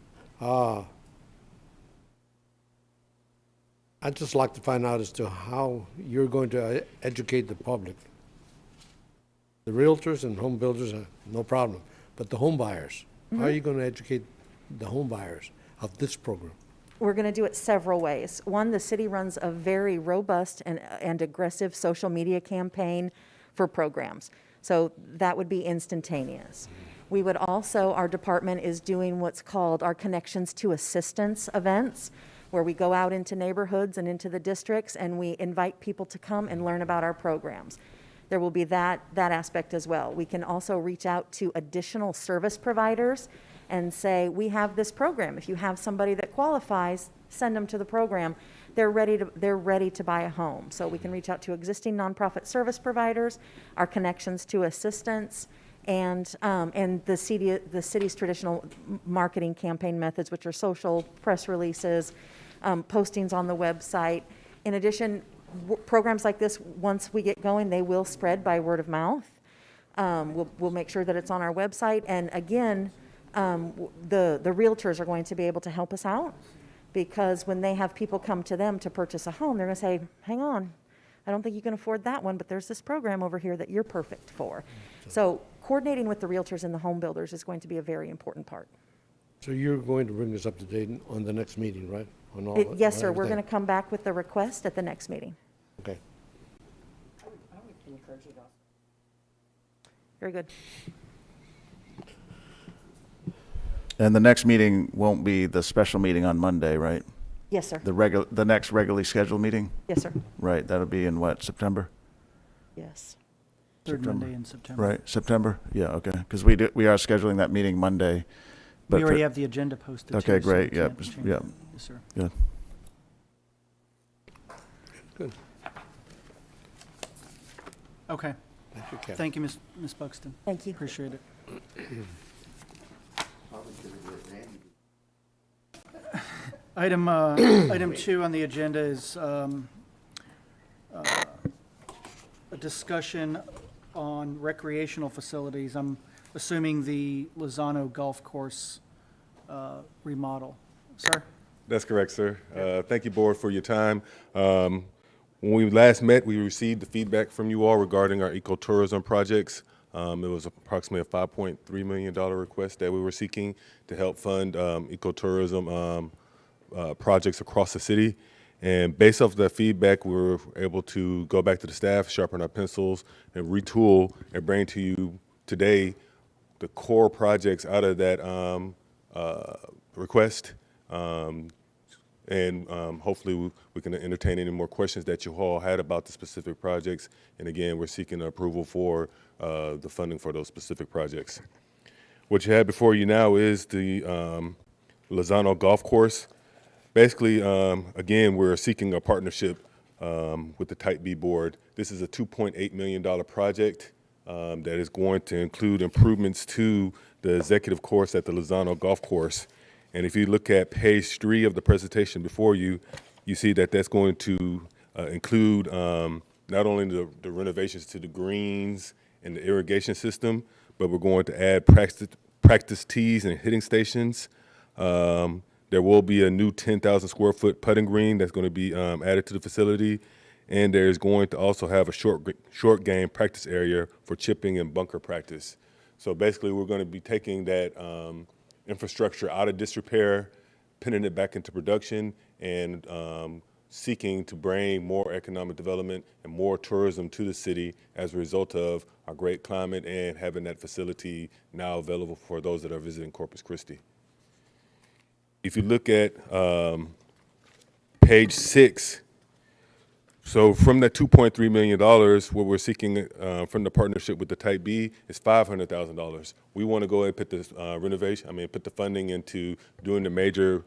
I'd just like to find out as to how you're going to educate the public. The realtors and home builders, no problem, but the home buyers, how are you going to educate the home buyers of this program? We're going to do it several ways. One, the city runs a very robust and aggressive social media campaign for programs. So that would be instantaneous. We would also, our department is doing what's called our Connections to Assistance events, where we go out into neighborhoods and into the districts and we invite people to come and learn about our programs. There will be that aspect as well. We can also reach out to additional service providers and say, we have this program. If you have somebody that qualifies, send them to the program. They're ready to buy a home. So we can reach out to existing nonprofit service providers, our Connections to Assistance, and the city's traditional marketing campaign methods, which are social, press releases, postings on the website. In addition, programs like this, once we get going, they will spread by word of mouth. We'll make sure that it's on our website. And again, the realtors are going to be able to help us out, because when they have people come to them to purchase a home, they're going to say, hang on, I don't think you can afford that one, but there's this program over here that you're perfect for. So coordinating with the realtors and the home builders is going to be a very important part. So you're going to bring this up to date on the next meeting, right? On all Yes, on sir, we're everything? going to come back with the request at the next meeting. Okay. Very good. And the next meeting won't be the special meeting on Monday, right? Yes, sir. The next regularly scheduled meeting? Yes, sir. Right, that'll be in what, September? Yes. Third September. Monday in September. Right, September? Yeah, okay, because we are scheduling that meeting Monday. but We already for- have the agenda posted. Okay, too, so great, we yeah, can't change yeah. it. Yes, sir. Good. Good. Okay. Thank you, Ken. Thank you, Ms. Buxton. Thank you. Appreciate it. Item 2 on the agenda is a discussion on recreational facilities. I'm assuming the Lozano Golf Course remodel. Sir? That's correct, sir. Thank you, board, for your time. When we last met, we received the feedback from you all regarding our ecotourism projects. It was approximately a $5.3 million request that we were seeking to help fund ecotourism projects across the city. And based off that feedback, we were able to go back to the staff, sharpen our pencils, and retool and bring to you today the core projects out of that request. Hopefully we can entertain any more questions that you all had about the specific projects. And again, we're seeking approval for the funding for those specific projects. What you have before you now is the Lozano Golf Course. Basically, again, we're seeking a partnership with the Type B board. This is a $2.8 million project that is going to include improvements to the executive course at the Lozano Golf Course. And if you look at page 3 of the presentation before you, you see that that's going to include not only the renovations to the greens and the irrigation system, but we're going to add practice tees and hitting stations. There will be a new 10,000 square foot putting green that's going to be added to the facility. And there's going to also have a short game practice area for chipping and bunker practice. So basically, we're going to be taking that infrastructure out of disrepair, pinning it back into production, and seeking to bring more economic development and more tourism to the city as a result of our great climate and having that facility now available for those that are visiting Corpus Christi. If you look at page 6, so from that $2.3 million, what we're seeking from the partnership with the Type B is $500,000. We want to go ahead and put this put the funding into doing the major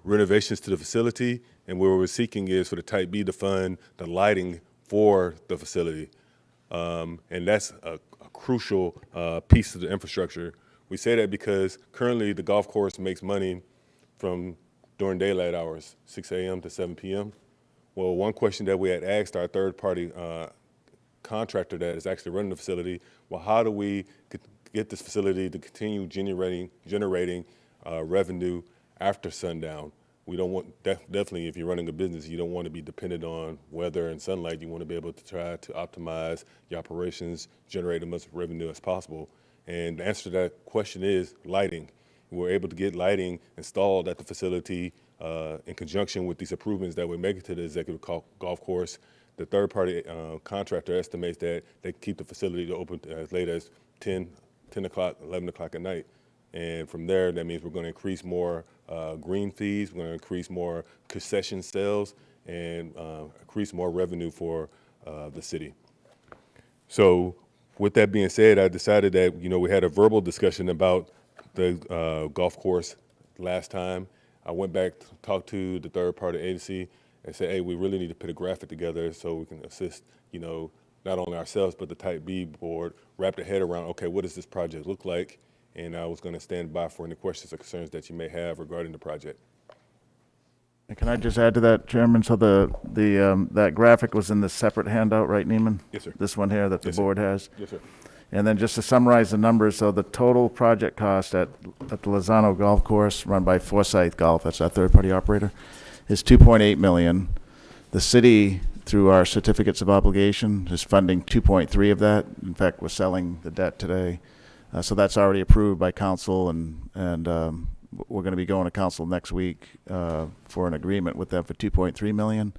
renovations to the facility, and what we're seeking is for the Type B to fund the lighting for the facility. And that's a crucial piece of the infrastructure. We say that because currently the golf course makes money from during daylight hours, 6 a.m. to 7 p.m. Well, one question that we had asked our third-party contractor that is actually running the facility, well, how do we get this facility to continue generating revenue after sundown? We don't want, definitely if you're running a business, you don't want to be dependent on weather and sunlight. You want to be able to try to optimize your operations, generate as much revenue as possible. And the answer to that question is lighting. We're able to get lighting installed at the facility in conjunction with these improvements that we're making to the executive golf course. The third-party contractor estimates that they can keep the facility open as late as 10 o'clock, 11 o'clock at night. And from there, that means we're going to increase more green fees, we're going to increase more concession sales, and increase more revenue for the city. So with that being said, I decided that, we had a verbal discussion about the golf course last time. I went back, talked to the third-party agency, and said, hey, we really need to put a graphic together so we can assist, not only ourselves, but the Type B board, wrap their head around, okay, what does this project look like? And I was going to stand by for any questions or concerns that you may have regarding the project. And can I just add to that, Chairman? So that graphic was in the separate handout, right, Neiman? Yes, sir. This one here that the board has? Yes, sir. And then just to summarize the numbers, so the total project cost at the Lozano Golf Course, run by Forsyth Golf, that's our third-party operator, is $2.8 million. The city, through our certificates of obligation, is funding 2.3 of that. In fact, we're selling the debt today. So that's already approved by council, and we're going to be going to council next week for an agreement with them for $2.3 million,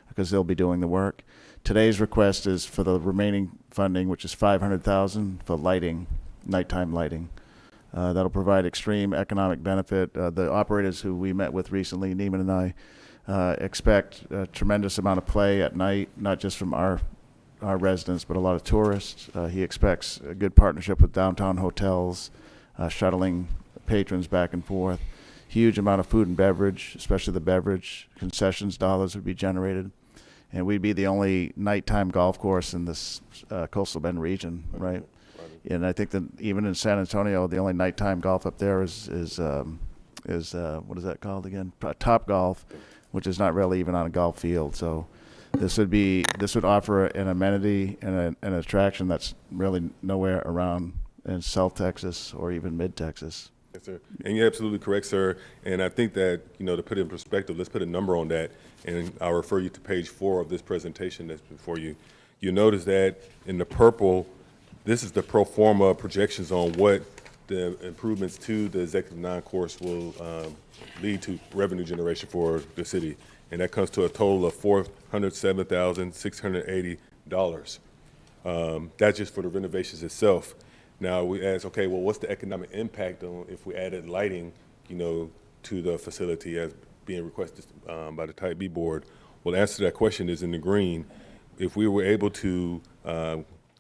because they'll be doing the work. Today's request is for the remaining funding, which is $500,000 for lighting, nighttime lighting. That'll provide extreme economic benefit. The operators who we met with recently, Neiman and I, expect a tremendous amount of play at night, not just from our residents, but a lot of tourists. He expects a good partnership with downtown hotels, shuttling patrons back and forth. Huge amount of food and beverage, especially the beverage concessions dollars would be generated. And we'd be the only nighttime golf course in this coastal Bend region, right? And I think that even in San Antonio, the only nighttime golf up there is what is that called again? Top Golf, which is not really even on a golf field. So this would offer an amenity and an attraction that's really nowhere around in South Texas or even Mid Texas. Yes, sir. And you're absolutely correct, sir. And I think that, to put it in perspective, let's put a number on that. And I'll refer you to page 4 of this presentation that's before you. You notice that in the purple, this is the pro forma projections on what the improvements to the executive non-course will lead to revenue generation for the city. And that comes to a total of $407,680. That's just for the renovations itself. Now we ask, okay, well, what's the economic impact on if we added lighting, to the facility as being requested by the Type B board? Well, the answer to that question is in the green. If we were able to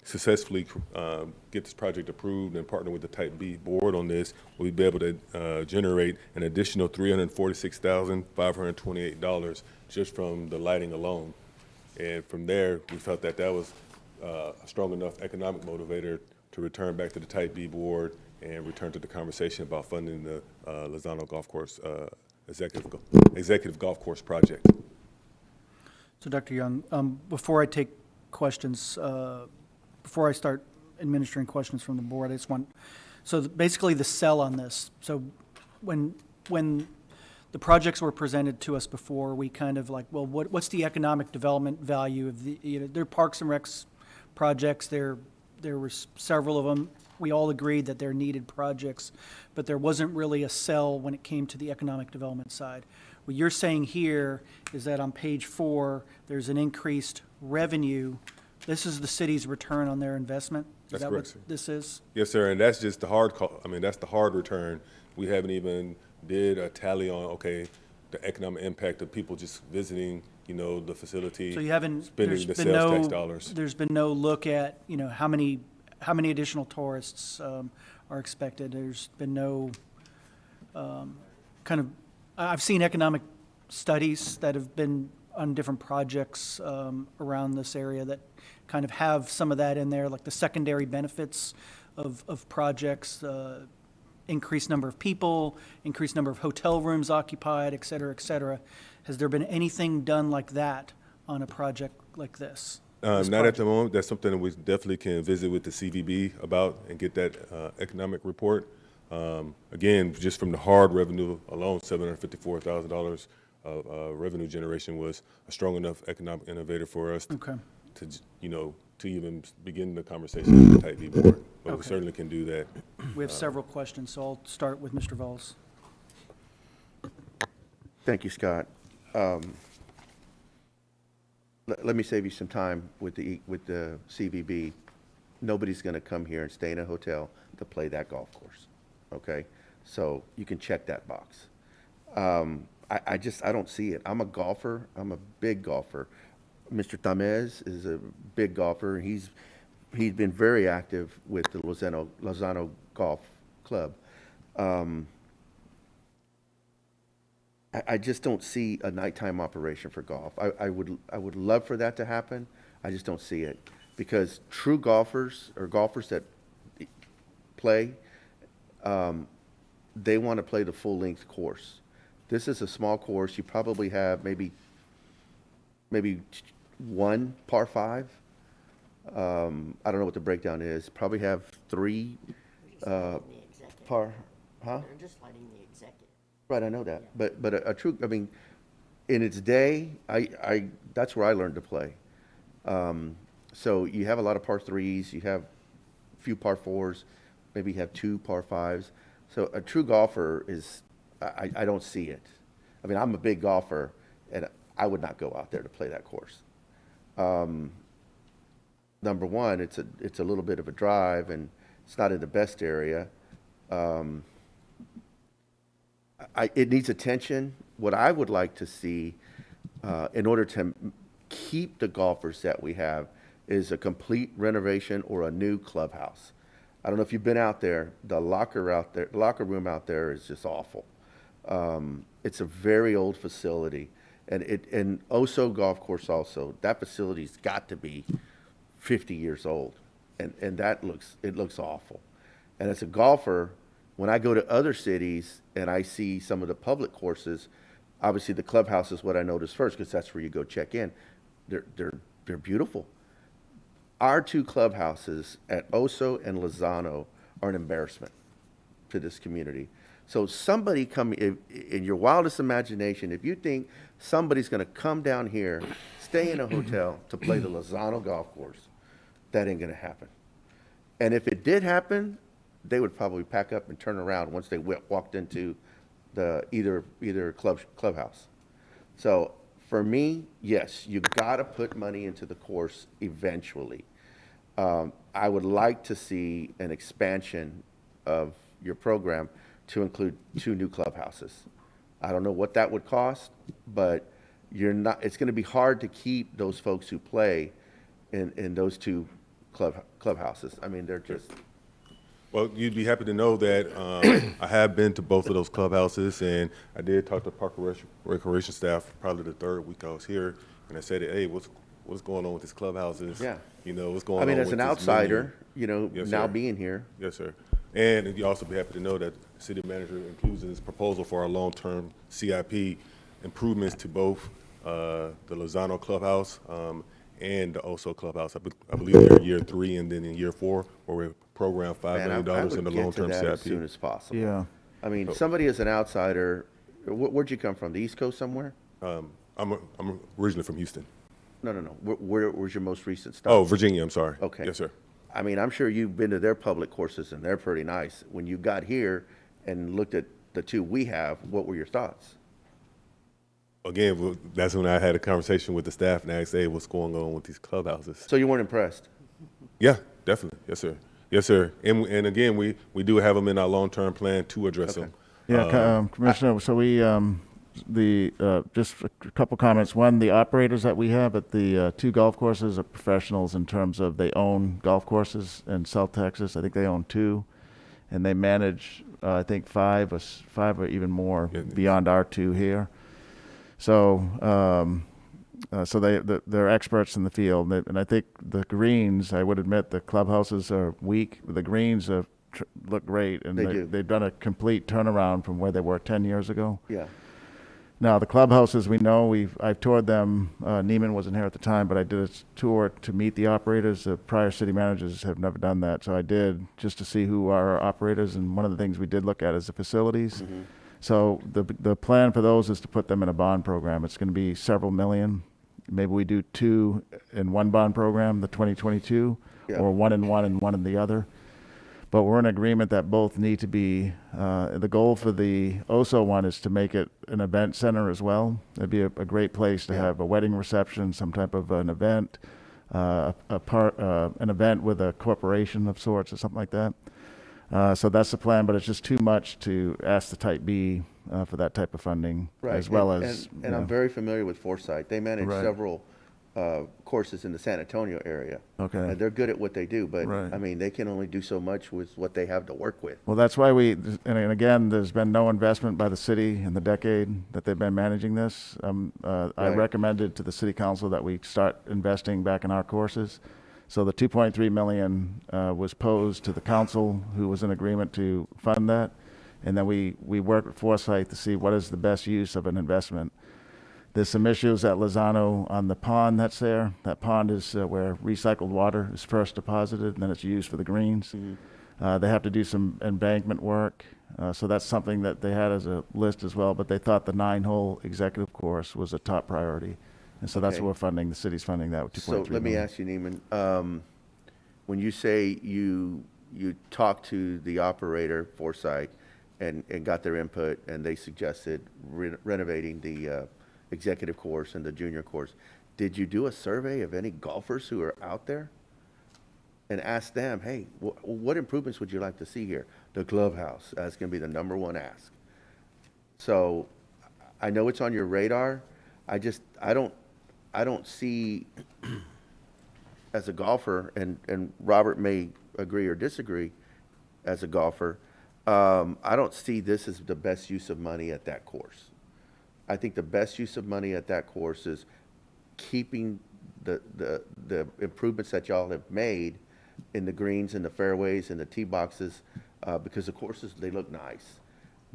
successfully get this project approved and partner with the Type B board on this, we'd be able to generate an additional $346,528 just from the lighting alone. And from there, we felt that that was a strong enough economic motivator to return back to the Type B board and return to the conversation about funding the Lozano Golf Course executive golf course project. So, Dr. Young, before I take questions, before I start administering questions from the board, I just want, basically the sell on this. So when the projects were presented to us before, we kind of like, well, what's the economic development value of they're Parks and Recs projects, there were several of them. We all agreed that they're needed projects, but there wasn't really a sell when it came to the economic development side. What you're saying here is that on page 4, there's an increased revenue. This is the city's return on their investment? That's Is that correct, what sir. this is? Yes, sir, and that's just the hard that's the hard return. We haven't even did a tally on, okay, the economic impact of people just visiting, the facility. So you haven't, spending the sales tax dollars. there's been no look at, how many additional tourists are expected? There's been no I've seen economic studies that have been on different projects around this area that kind of have some of that in there, like the secondary benefits of projects, increased number of people, increased number of hotel rooms occupied, et cetera, et cetera. Has there been anything done like that on a project like this? Not at the moment. That's something that we definitely can visit with the CVB about and get that economic report. Again, just from the hard revenue alone, $754,000 of revenue generation was a strong enough economic innovator for us Okay. to even begin the conversation with the Type B board. But we Okay. certainly can do that. We have several questions, so I'll start with Mr. Vols. Thank you, Scott. Let me save you some time with the CVB. Nobody's going to come here and stay in a hotel to play that golf course, okay? So you can check that box. I don't see it. I'm a golfer. I'm a big golfer. Mr. Tamez is a big golfer. He's been very active with the Lozano Golf Club. I just don't see a nighttime operation for golf. I would love for that to happen. I just don't see it because true golfers or golfers that play, they want to play the full length course. This is a small course. You probably have maybe one par 5. I don't know what the breakdown is. Probably have 3 par, huh? They're just letting the executive. Right, I know that, but a true, in its day, that's where I learned to play. So you have a lot of par 3s, you have a few par 4s, maybe you have 2 par 5s. So a true golfer is, I don't see it. I'm a big golfer, and I would not go out there to play that course. Number one, it's a little bit of a drive, and it's not in the best area. It needs attention. What I would like to see, in order to keep the golfers that we have, is a complete renovation or a new clubhouse. I don't know if you've been out there. The locker room out there is just awful. It's a very old facility, and Oso Golf Course also. That facility's got to be 50 years old, and it looks awful. And as a golfer, when I go to other cities and I see some of the public courses, obviously the clubhouse is what I notice first because that's where you go check in. They're beautiful. Our 2 clubhouses at Oso and Lozano are an embarrassment. to this community. So somebody in your wildest imagination, if you think somebody's gonna come down here, stay in a hotel to play the Lozano golf course, that ain't gonna happen. And if it did happen, they would probably pack up and turn around once they walked into the either clubhouse. So for me, yes, you gotta put money into the course eventually. I would like to see an expansion of your program to include 2 new clubhouses. I don't know what that would cost, but it's gonna be hard to keep those folks who play in those 2 clubhouses. I mean, they're just, Well, you'd be happy to know that I have been to both of those clubhouses, and I did talk to Park and Recreation staff probably the 3rd week I was here, and I said, hey, what's going on with these clubhouses? Yeah. You know, what's going on I mean, with as an this outsider, menu? Yes, now sir. being here, Yes, sir. And you also be happy to know that the city manager includes in his proposal for our long-term CIP improvements to both the Lozano Clubhouse and the Oso Clubhouse. I believe they're in year 3 and then in year 4, where we program $5 man, million I in would the get to long-term that as soon CIP. as possible. Yeah. I mean, somebody as an outsider, where'd you come from? The East Coast somewhere? I'm originally from Houston. No. Where was your most recent stop? Oh, Virginia, I'm sorry. Okay. Yes, sir. I mean, I'm sure you've been to their public courses, and they're pretty nice. When you got here and looked at the 2 we have, what were your thoughts? Again, that's when I had a conversation with the staff and asked, hey, what's going on with these clubhouses? So you weren't impressed? Yeah, definitely. Yes, sir. Yes, sir. And again, we do have them in our long-term plan to address them. Yeah, Commissioner, so we, just a couple comments. One, the operators that we have at the 2 golf courses are professionals in terms of they own golf courses in South Texas. I think they own 2, and they manage, I think, 5 or even more beyond our 2 here. So, they're experts in the field, and I think the greens, I would admit, the clubhouses are weak. The greens look great, and They do. they've done a complete turnaround from where they were 10 years ago. Yeah. Now, the clubhouses, we know, I've toured them. Neiman wasn't here at the time, but I did a tour to meet the operators. The prior city managers have never done that, so I did, just to see who are our operators, and one of the things we did look at is the facilities. Mm-hmm. So the plan for those is to put them in a bond program. It's going to be several million. Maybe we do 2 in one bond program, the 2022, Yeah. or 1 in one and 1 in the other. But we're in agreement that both need to be, the goal for the OSO one is to make it an event center as well. It'd be a great place to have a wedding reception, some type of an event, an event with a corporation of sorts or something like that. So that's the plan, but it's just too much to ask the Type B for that type of funding, Right. as well And- as. And I'm very familiar with Foresight. They manage Right. several courses in the San Antonio area. Okay. And they're good at what they do, but, Right. I mean, they can only do so much with what they have to work with. Well, that's why and again, there's been no investment by the city in the decade that they've been managing this. I Right. recommended to the city council that we start investing back in our courses. So the 2.3 million was posed to the council, who was in agreement to fund that. And then we worked with Foresight to see what is the best use of an investment. There's some issues at Lozano on the pond that's there. That pond is where recycled water is first deposited, and then it's used for the greens. They have to do some embankment work, so that's something that they had as a list as well, but they thought the 9-hole executive course was a top priority. And so that's Okay. what we're funding, the city's funding that with 2.3 So let me million. ask you, Neiman, when you say you talked to the operator, Foresight, and got their input, and they suggested renovating the executive course and the junior course, did you do a survey of any golfers who are out there? And ask them, hey, what improvements would you like to see here? The clubhouse, that's gonna be the #1 ask. So, I know it's on your radar, I don't see, as a golfer, and Robert may agree or disagree as a golfer, I don't see this as the best use of money at that course. I think the best use of money at that course is keeping the improvements that y'all have made in the greens and the fairways and the tee boxes, because the courses, they look nice.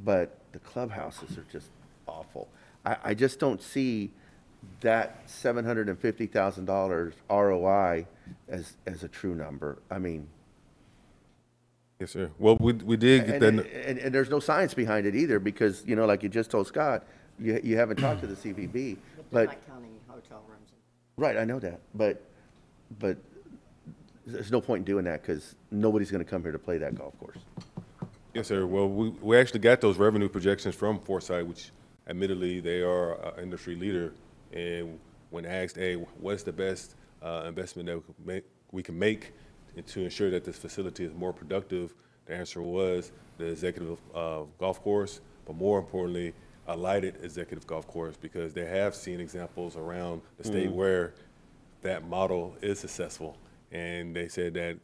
But the clubhouses are just awful. I just don't see that $750,000 ROI as a true number. I mean, Yes, sir. Well, we did get And, that. and there's no science behind it either, because, you know, like you just told Scott, you haven't talked to the CVB, but, counting hotel rooms. right, I know that, but there's no point in doing that, because nobody's gonna come here to play that golf course. Yes, sir. Well, we actually got those revenue projections from Foresight, which admittedly they are an industry leader. And when asked, hey, what's the best investment that we can make to ensure that this facility is more productive, the answer was the executive golf course, but more importantly, a lighted executive golf course, because they have seen examples around the state where that model is successful. And they said that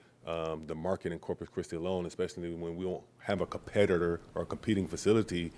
the market in Corpus Christi alone, especially when we don't have a competitor or a competing facility,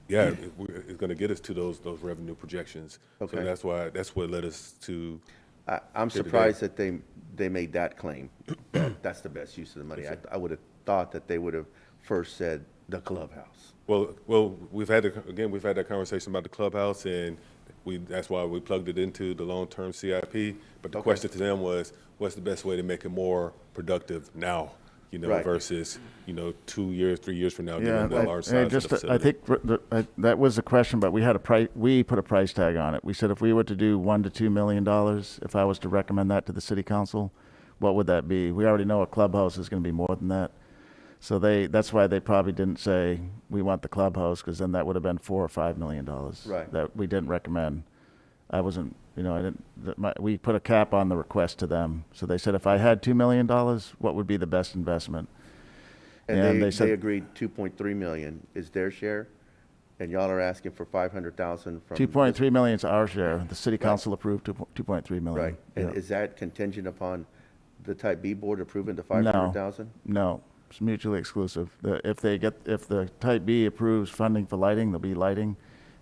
yeah, it's going to get us to those revenue projections. Okay. So that's what led us to. I'm Here today. surprised that they made that claim. That's the best use of the money. I would have thought that they would have first said the clubhouse. Well, we've had that conversation about the clubhouse, and that's why we plugged it into the long-term CIP. But the Okay. question to them was, what's the best way to make it more productive now? Right. Versus 2 years, 3 years from now, Yeah, given the large size of the facility. I think that was the question, but we put a price tag on it. We said if we were to do $1 to $2 million, if I was to recommend that to the city council, what would that be? We already know a clubhouse is going to be more than that. So that's why they probably didn't say we want the clubhouse, because then that would have been $4 or $5 million. Right. That we didn't recommend. I wasn't, we put a cap on the request to them. So they said if I had $2 million, what would be the best investment? And they said they agreed 2.3 million is their share, and y'all are asking for 500,000 from. 2.3 million is our share. The city council approved 2.3 million. Right, and Yeah. is that contingent upon the type B board approving the 500,000? No, it's mutually exclusive. If the type B approves funding for lighting, there'll be lighting.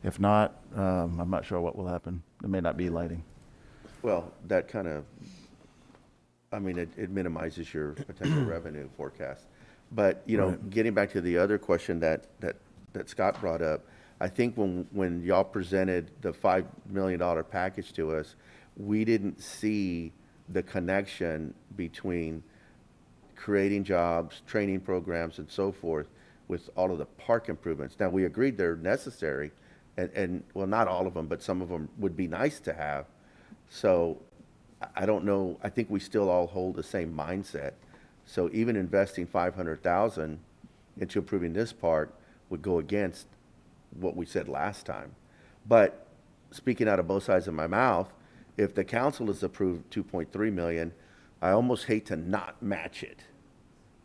If not, I'm not sure what will happen. There may not be lighting. Well, that kind of, it minimizes your potential revenue forecast. But, Right. getting back to the other question that Scott brought up, I think when y'all presented the $5 million package to us, we didn't see the connection between creating jobs, training programs, and so forth with all of the park improvements. Now, we agreed they're necessary, and well, not all of them, but some of them would be nice to have. So I don't know, I think we still all hold the same mindset. So even investing 500,000 into improving this park would go against what we said last time. But speaking out of both sides of my mouth, if the council has approved 2.3 million, I almost hate to not match it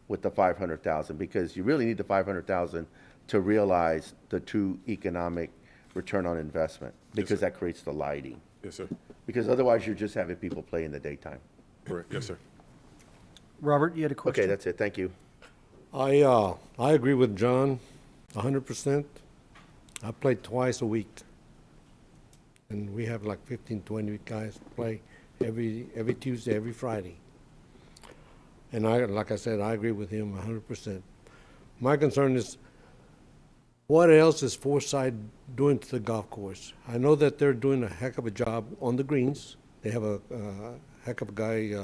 with the 500,000, because you really need the 500,000 to realize the true economic return on investment, because that creates the lighting. Yes, sir. Because otherwise you're just having people play in the daytime. Correct. Yes, sir. Robert, you had a question? Okay, that's it. Thank you. I agree with John 100%. I play twice a week. And we have like 15, 20 guys play every Tuesday, every Friday. And like I said, I agree with him 100%. My concern is, what else is Foresight doing to the golf course? I know that they're doing a heck of a job on the greens. They have a heck of a guy,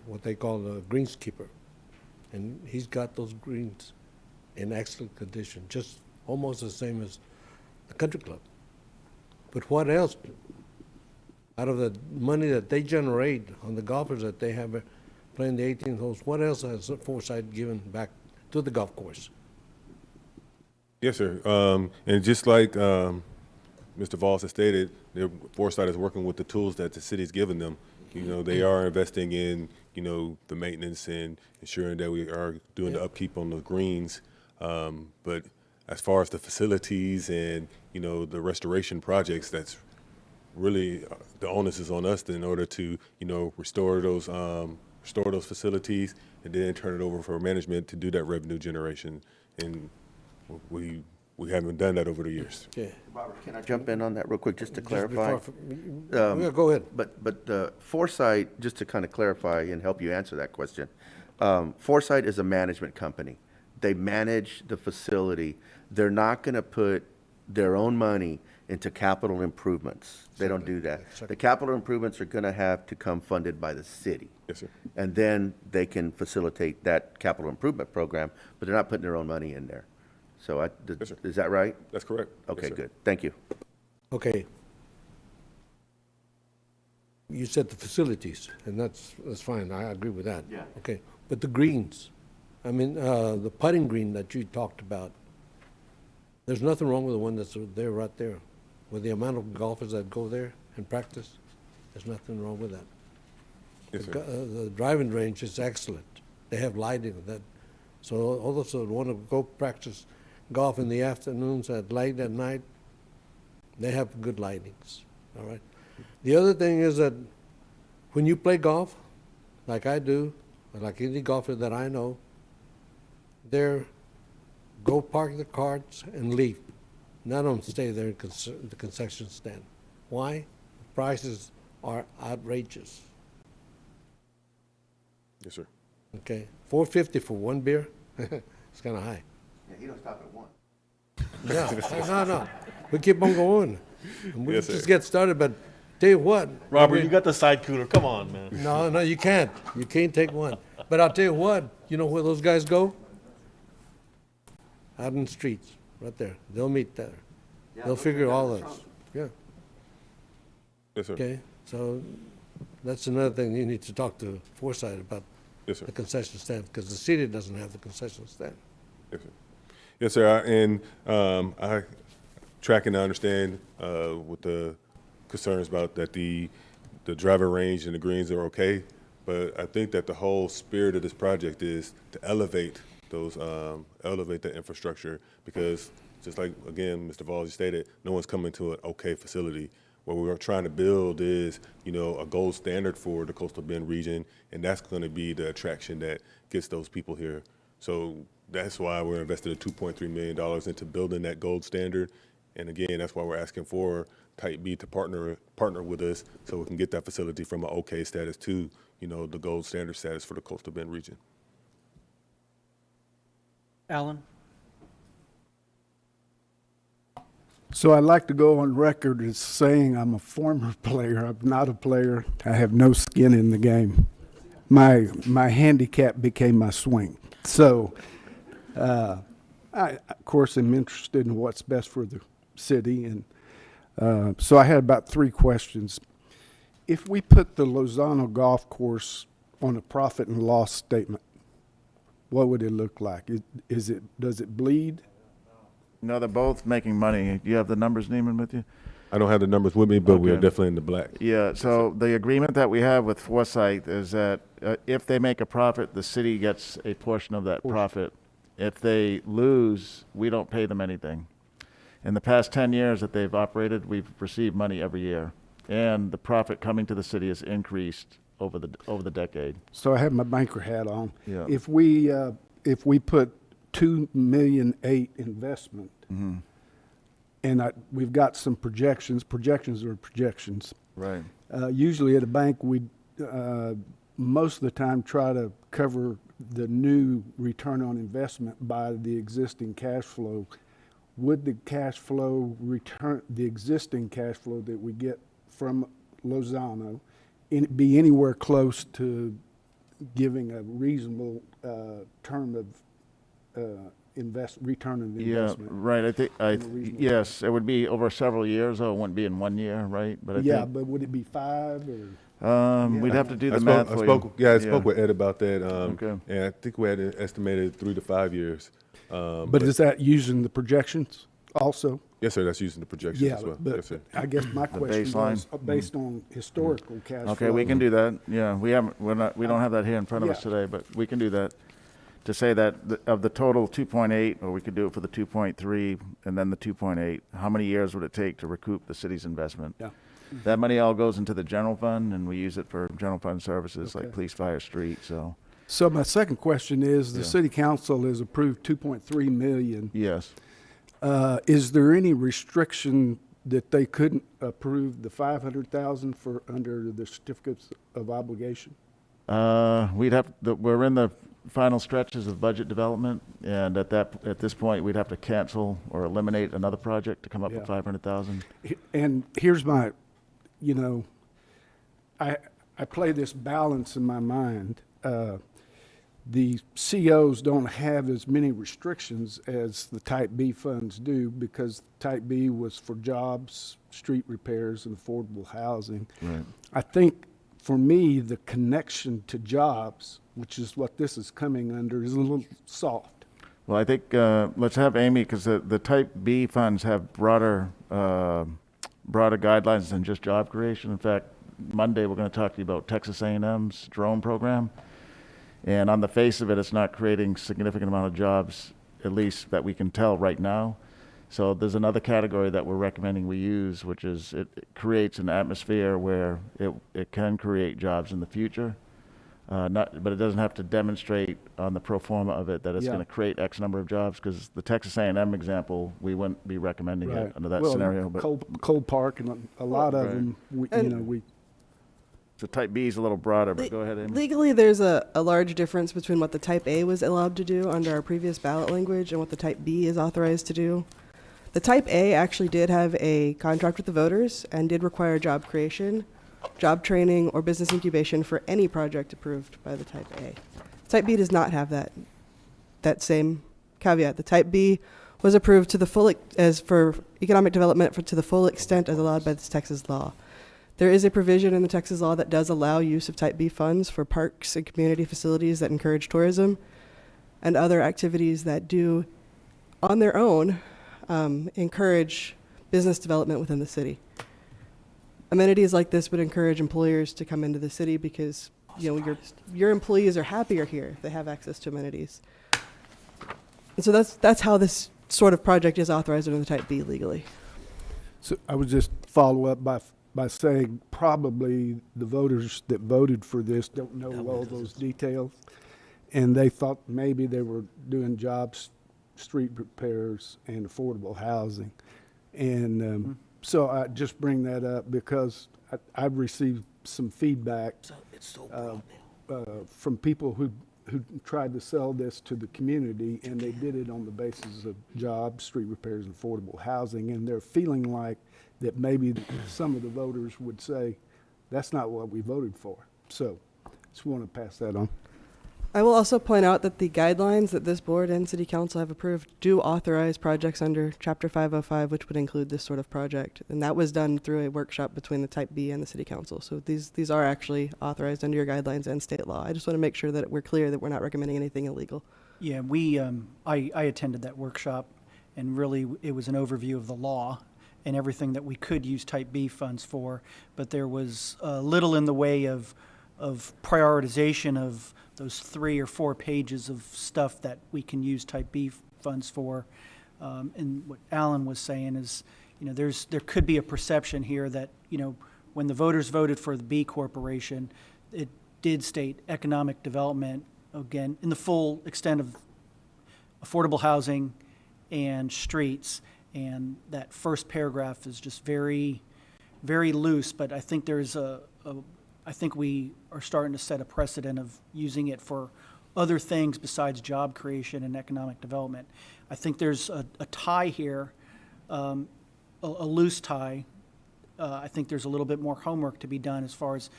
what they call a greenskeeper. And he's got those greens in excellent condition, just almost the same as the country club. But what else, out of the money that they generate on the golfers that they have playing the 18 holes, what else has Foresight given back to the golf course? Yes, sir. And just like Mr. Voss has stated, Foresight is working with the tools that the city's given them. They are investing in, the maintenance and ensuring that we are doing the upkeep on the greens. But as far as the facilities and, the restoration projects, that's really the onus is on us in order to, restore those facilities and then turn it over for management to do that revenue generation. And we haven't done that over the years. Okay. Robert, can I jump in on that real quick, just to clarify? Yeah, go ahead. But Foresight, just to kind of clarify and help you answer that question, Foresight is a management company. They manage the facility. They're not going to put their own money into capital improvements. They don't do that. The capital improvements are going to have to come funded by the city. Yes, sir. And then they can facilitate that capital improvement program, but they're not putting their own money in there. So Yes, sir. is that right? That's correct. Yes, Okay, sir. good. Thank you. Okay. You said the facilities, and that's fine, I agree with that. Yeah. Okay, but the greens, I mean, the putting green that you talked about, there's nothing wrong with the one that's there, right there. With the amount of golfers that go there and practice, there's nothing wrong with that. Yes, sir. The driving range is excellent. They have lighting that, so all those that want to go practice golf in the afternoons at late at night, they have good lightings, all right? The other thing is that when you play golf, like I do, or like any golfer that I know, they're go park the carts and leave. Not don't stay there in the concession stand. Why? The prices are outrageous. Yes, sir. Okay, $4.50 for one beer. It's kind of high. Yeah, he don't stop at one. Yeah, no. We keep on going. And we Yes, sir. just get started, but tell you what. Robert, I mean, you got the side cooler. Come on, man. No, you can't. You can't take one. But I'll tell you what, you know where those guys go? Out in the streets, right there. They'll meet there. They'll figure all this. Yeah, Yes, sir. okay. So that's another thing you need to talk to Foresight about, Yes, sir. the concession stand, because the city doesn't have the concession stand. Yes, sir. Yes, sir. I track and I understand with the concerns about that the driver range and the greens are okay, but I think that the whole spirit of this project is to elevate the infrastructure, because just like, again, Mr. Valls, you stated, no one's coming to an okay facility. What we're trying to build is, a gold standard for the coastal bend region, and that's going to be the attraction that gets those people here. So that's why we're investing $2.3 million into building that gold standard. And again, that's why we're asking for Type B to partner with us so we can get that facility from an okay status to, the gold standard status for the coastal bend region. Alan? So I'd like to go on record as saying I'm a former player. I'm not a player. I have no skin in the game. My handicap became my swing. So I, of course, am interested in what's best for the city. And so I had about 3 questions. If we put the Lozano golf course on a profit and loss statement, what would it look like? Does it bleed? No, they're both making money. You have the numbers, Neiman, with you? I don't have the numbers with me, but we are Okay. definitely in the black. Yeah, so the agreement that we have with Foresight is that if they make a profit, the city gets a portion of that profit. If they lose, we don't pay them anything. In the past 10 years that they've operated, we've received money every year. And the profit coming to the city has increased over the decade. So I have my banker hat on. Yeah. If we put $2.8 million investment, and we've got some projections. Projections are projections. Right. Usually at a bank, we most of the time try to cover the new return on investment by the existing cash flow. Would the cash flow return, the existing cash flow that we get from Lozano, be anywhere close to giving a reasonable term of return on Yeah, investment? right. reasonable- Yes, it would be over several years, though. It wouldn't be in 1 year, right? But I Yeah, think, but would it be 5 or? we'd have to do the math for you. I spoke with Ed about that. Okay. And I think we had it estimated 3 to 5 years. But is that using the projections also? Yes, sir. That's using the projections Yeah, as well. but Yes, sir. I guess my question baseline? was based on historical cash flow. Okay, we can do that. Yeah, we don't have that here in front of us Yeah. today, but we can do that. To say that of the total 2.8, or we could do it for the 2.3 and then the 2.8, how many years would it take to recoup the city's investment? Yeah. That money all goes into the general fund, and we use it for general fund services like Okay. police, fire, street, so, So my second question is, the Yeah. city council has approved 2.3 million. yes. Is there any restriction that they couldn't approve the 500,000 for under the certificates of obligation? We're in the final stretches of budget development, and at this point, we'd have to cancel or eliminate another project to come up Yeah. with 500,000. And here's my, I I play this balance in my mind. The COs don't have as many restrictions as the Type B funds do because Type B was for jobs, street repairs, and affordable housing. Right. I think for me, the connection to jobs, which is what this is coming under, is a little soft. Well, I think let's have Amy, because the Type B funds have broader guidelines than just job creation. In fact, Monday we're going to talk to you about Texas A&M's drone program. And on the face of it, it's not creating significant amount of jobs, at least that we can tell right now. So there's another category that we're recommending we use, which is it creates an atmosphere where it can create jobs in the future. But it doesn't have to demonstrate on the pro forma of it that it's Yeah. going to create X number of jobs, because the Texas A&M example, we wouldn't be recommending it under that Well, scenario. But Cold Park and a lot of Right. them, And- we so Type B is a little broader, but go ahead, Amy. Legally, there's a large difference between what the Type A was allowed to do under our previous ballot language and what the Type B is authorized to do. The Type A actually did have a contract with the voters and did require job creation, job training, or business incubation for any project approved by the Type A. Type B does not have that same caveat. The Type B was approved to the full as for economic development to the full extent as allowed by this Texas law. There is a provision in the Texas law that does allow use of Type B funds for parks and community facilities that encourage tourism and other activities that do, on their own, encourage business development within the city. Amenities like this would encourage employers to come into the city because your employees are happier here if they have access to amenities. And so that's how this sort of project is authorized under the Type B legally. So I would just follow up by saying probably the voters that voted for this don't know all those details. And they thought maybe they were doing jobs, street repairs, and affordable housing. And so I just bring that up because I've received some feedback from people who tried to sell this to the community, and they did it on the basis of jobs, street repairs, and affordable housing, and they're feeling like that maybe some of the voters would say, that's not what we voted for. So just want to pass that on. I will also point out that the guidelines that this board and city council have approved do authorize projects under Chapter 505, which would include this sort of project. And that was done through a workshop between the Type B and the city council. So these are actually authorized under your guidelines and state law. I just want to make sure that we're clear that we're not recommending anything illegal. Yeah, I attended that workshop, and really it was an overview of the law and everything that we could use Type B funds for, but there was little in the way of prioritization of those 3 or 4 pages of stuff that we can use Type B funds for. And what Alan was saying is, there could be a perception here that, when the voters voted for the B Corporation, it did state economic development, again, in the full extent of affordable housing and streets. And that first paragraph is just very, very loose, but I think there's I think we are starting to set a precedent of using it for other things besides job creation and economic development. I think there's a tie here, a loose tie. I think there's a little bit more homework to be done as far as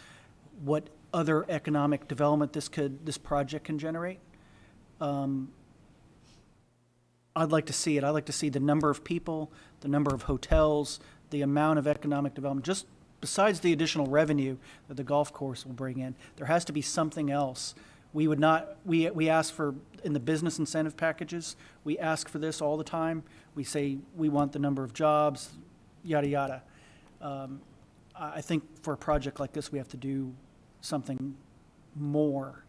what other economic development this project can generate. I'd like to see it. I'd like to see the number of people, the number of hotels, the amount of economic development, just besides the additional revenue that the golf course will bring in. There has to be something else. We ask for, in the business incentive packages, we ask for this all the time. We say we want the number of jobs, yada, yada. I think for a project like this, we have to do something more.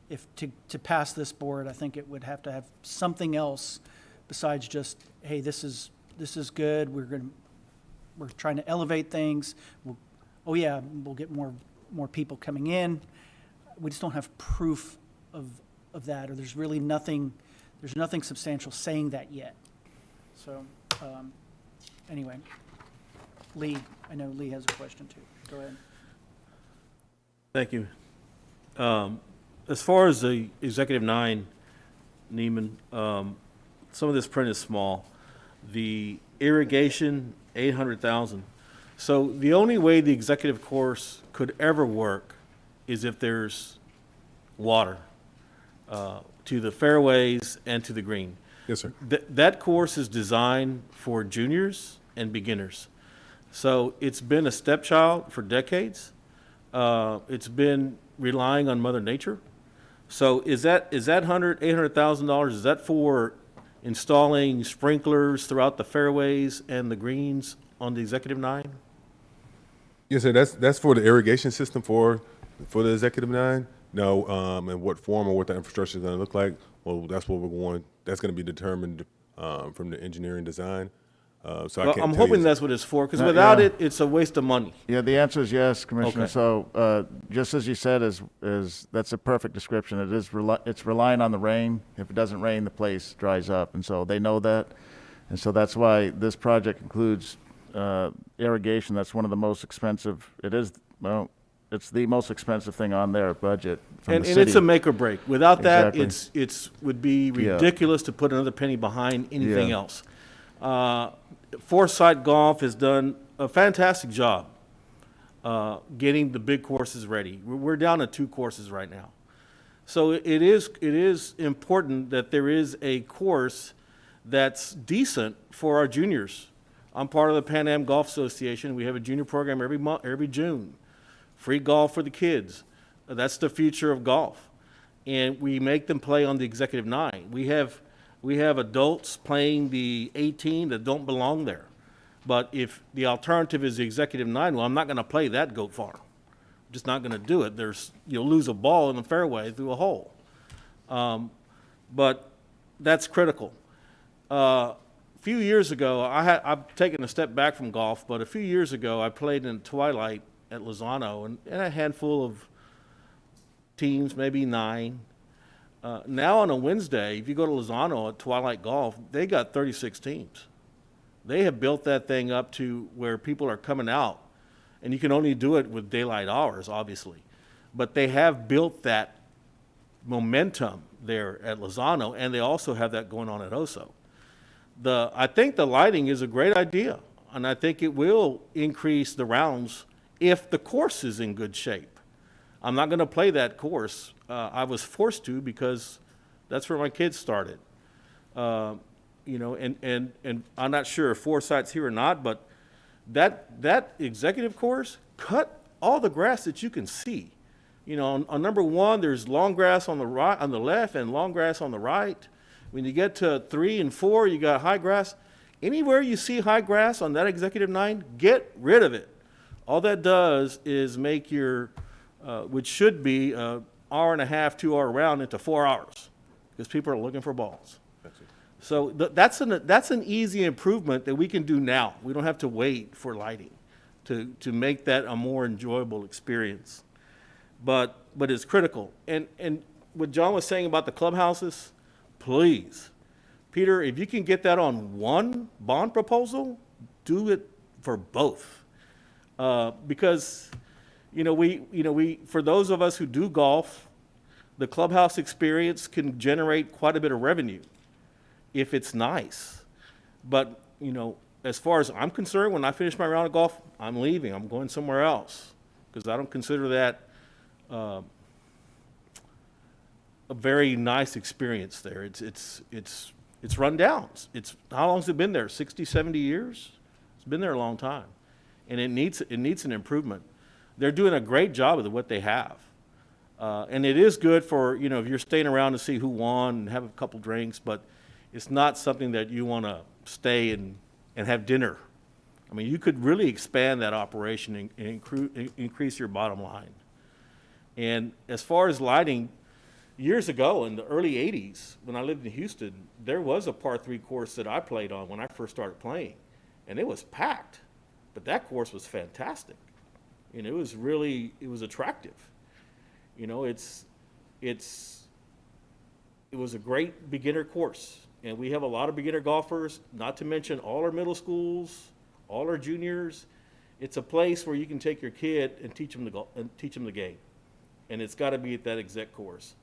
If to pass this board, I think it would have to have something else besides just, hey, this is good. We're trying to elevate things. We'll get more people coming in. We just don't have proof of that, or there's really nothing substantial saying that yet. So anyway, Lee, I know Lee has a question too. Go ahead. Thank you. As far as the Executive 9, Neiman, some of this print is small. The irrigation, 800,000. So the only way the executive course could ever work is if there's water to the fairways and to the green. Yes, sir. That course is designed for juniors and beginners. So it's been a stepchild for decades. It's been relying on Mother Nature. So is that $800,000, is that for installing sprinklers throughout the fairways and the greens on the Executive 9? Yes, sir. That's for the irrigation system for the Executive 9. Now, and what form or what the infrastructure is going to look like, well, that's what we're going. That's going to be determined from the engineering design. So Well, I can't I'm tell you hoping that's what it's for, because without it, it's a waste of money. Yeah, the answer is yes, Commissioner. Okay. So, just as you said, that's a perfect description. It's relying on the rain. If it doesn't rain, the place dries up, and so they know that. And so that's why this project includes irrigation. That's one of the most expensive. It's the most expensive thing on their budget from And the city. it's a make or break. Without that, Exactly. it's would be Yeah. ridiculous to put another penny behind anything Yeah. else. Foresight Golf has done a fantastic job getting the big courses ready. We're down to 2 courses right now. So it is important that there is a course that's decent for our juniors. I'm part of the Pan Am Golf Association. We have a junior program every June. Free golf for the kids. That's the future of golf. And we make them play on the Executive 9. We have adults playing the 18 that don't belong there. But if the alternative is the Executive 9, well, I'm not going to play that goat farm. I'm just not going to do it. You'll lose a ball in the fairway through a hole. But that's critical. A few years ago, I've taken a step back from golf, but a few years ago, I played in Twilight at Lozano, and a handful of teams, maybe 9. Now on a Wednesday, if you go to Lozano at Twilight Golf, they got 36 teams. They have built that thing up to where people are coming out, and you can only do it with daylight hours, obviously. But they have built that momentum there at Lozano, and they also have that going on at Oso. I think the lighting is a great idea, and I think it will increase the rounds if the course is in good shape. I'm not going to play that course. I was forced to because that's where my kids started. And I'm not sure if Foresight's here or not, but that executive course, cut all the grass that you can see. On number 1, there's long grass on the right, on the left, and long grass on the right. When you get to 3 and 4, you got high grass. Anywhere you see high grass on that Executive 9, get rid of it. All that does is make your, which should be an hour and a half, 2-hour round into 4 hours, because people are looking for balls. So that's an easy improvement that we can do now. We don't have to wait for lighting to make that a more enjoyable experience. But it's critical. And what John was saying about the clubhouses, please, Peter, if you can get that on one bond proposal, do it for both. Because, we for those of us who do golf, the clubhouse experience can generate quite a bit of revenue if it's nice. But, as far as I'm concerned, when I finish my round of golf, I'm leaving. I'm going somewhere else because I don't consider that a very nice experience there. It's run down. How long's it been there? 60, 70 years? It's been there a long time. And it needs an improvement. They're doing a great job with what they have. And it is good for, if you're staying around to see who won and have a couple drinks, but it's not something that you want to stay and have dinner. I mean, you could really expand that operation and increase your bottom line. And as far as lighting, years ago in the early 80s, when I lived in Houston, there was a par 3 course that I played on when I first started playing, and it was packed. But that course was fantastic. It was attractive. It was a great beginner course. And we have a lot of beginner golfers, not to mention all our middle schools, all our juniors. It's a place where you can take your kid and teach them the game. And it's got to be at that exec course.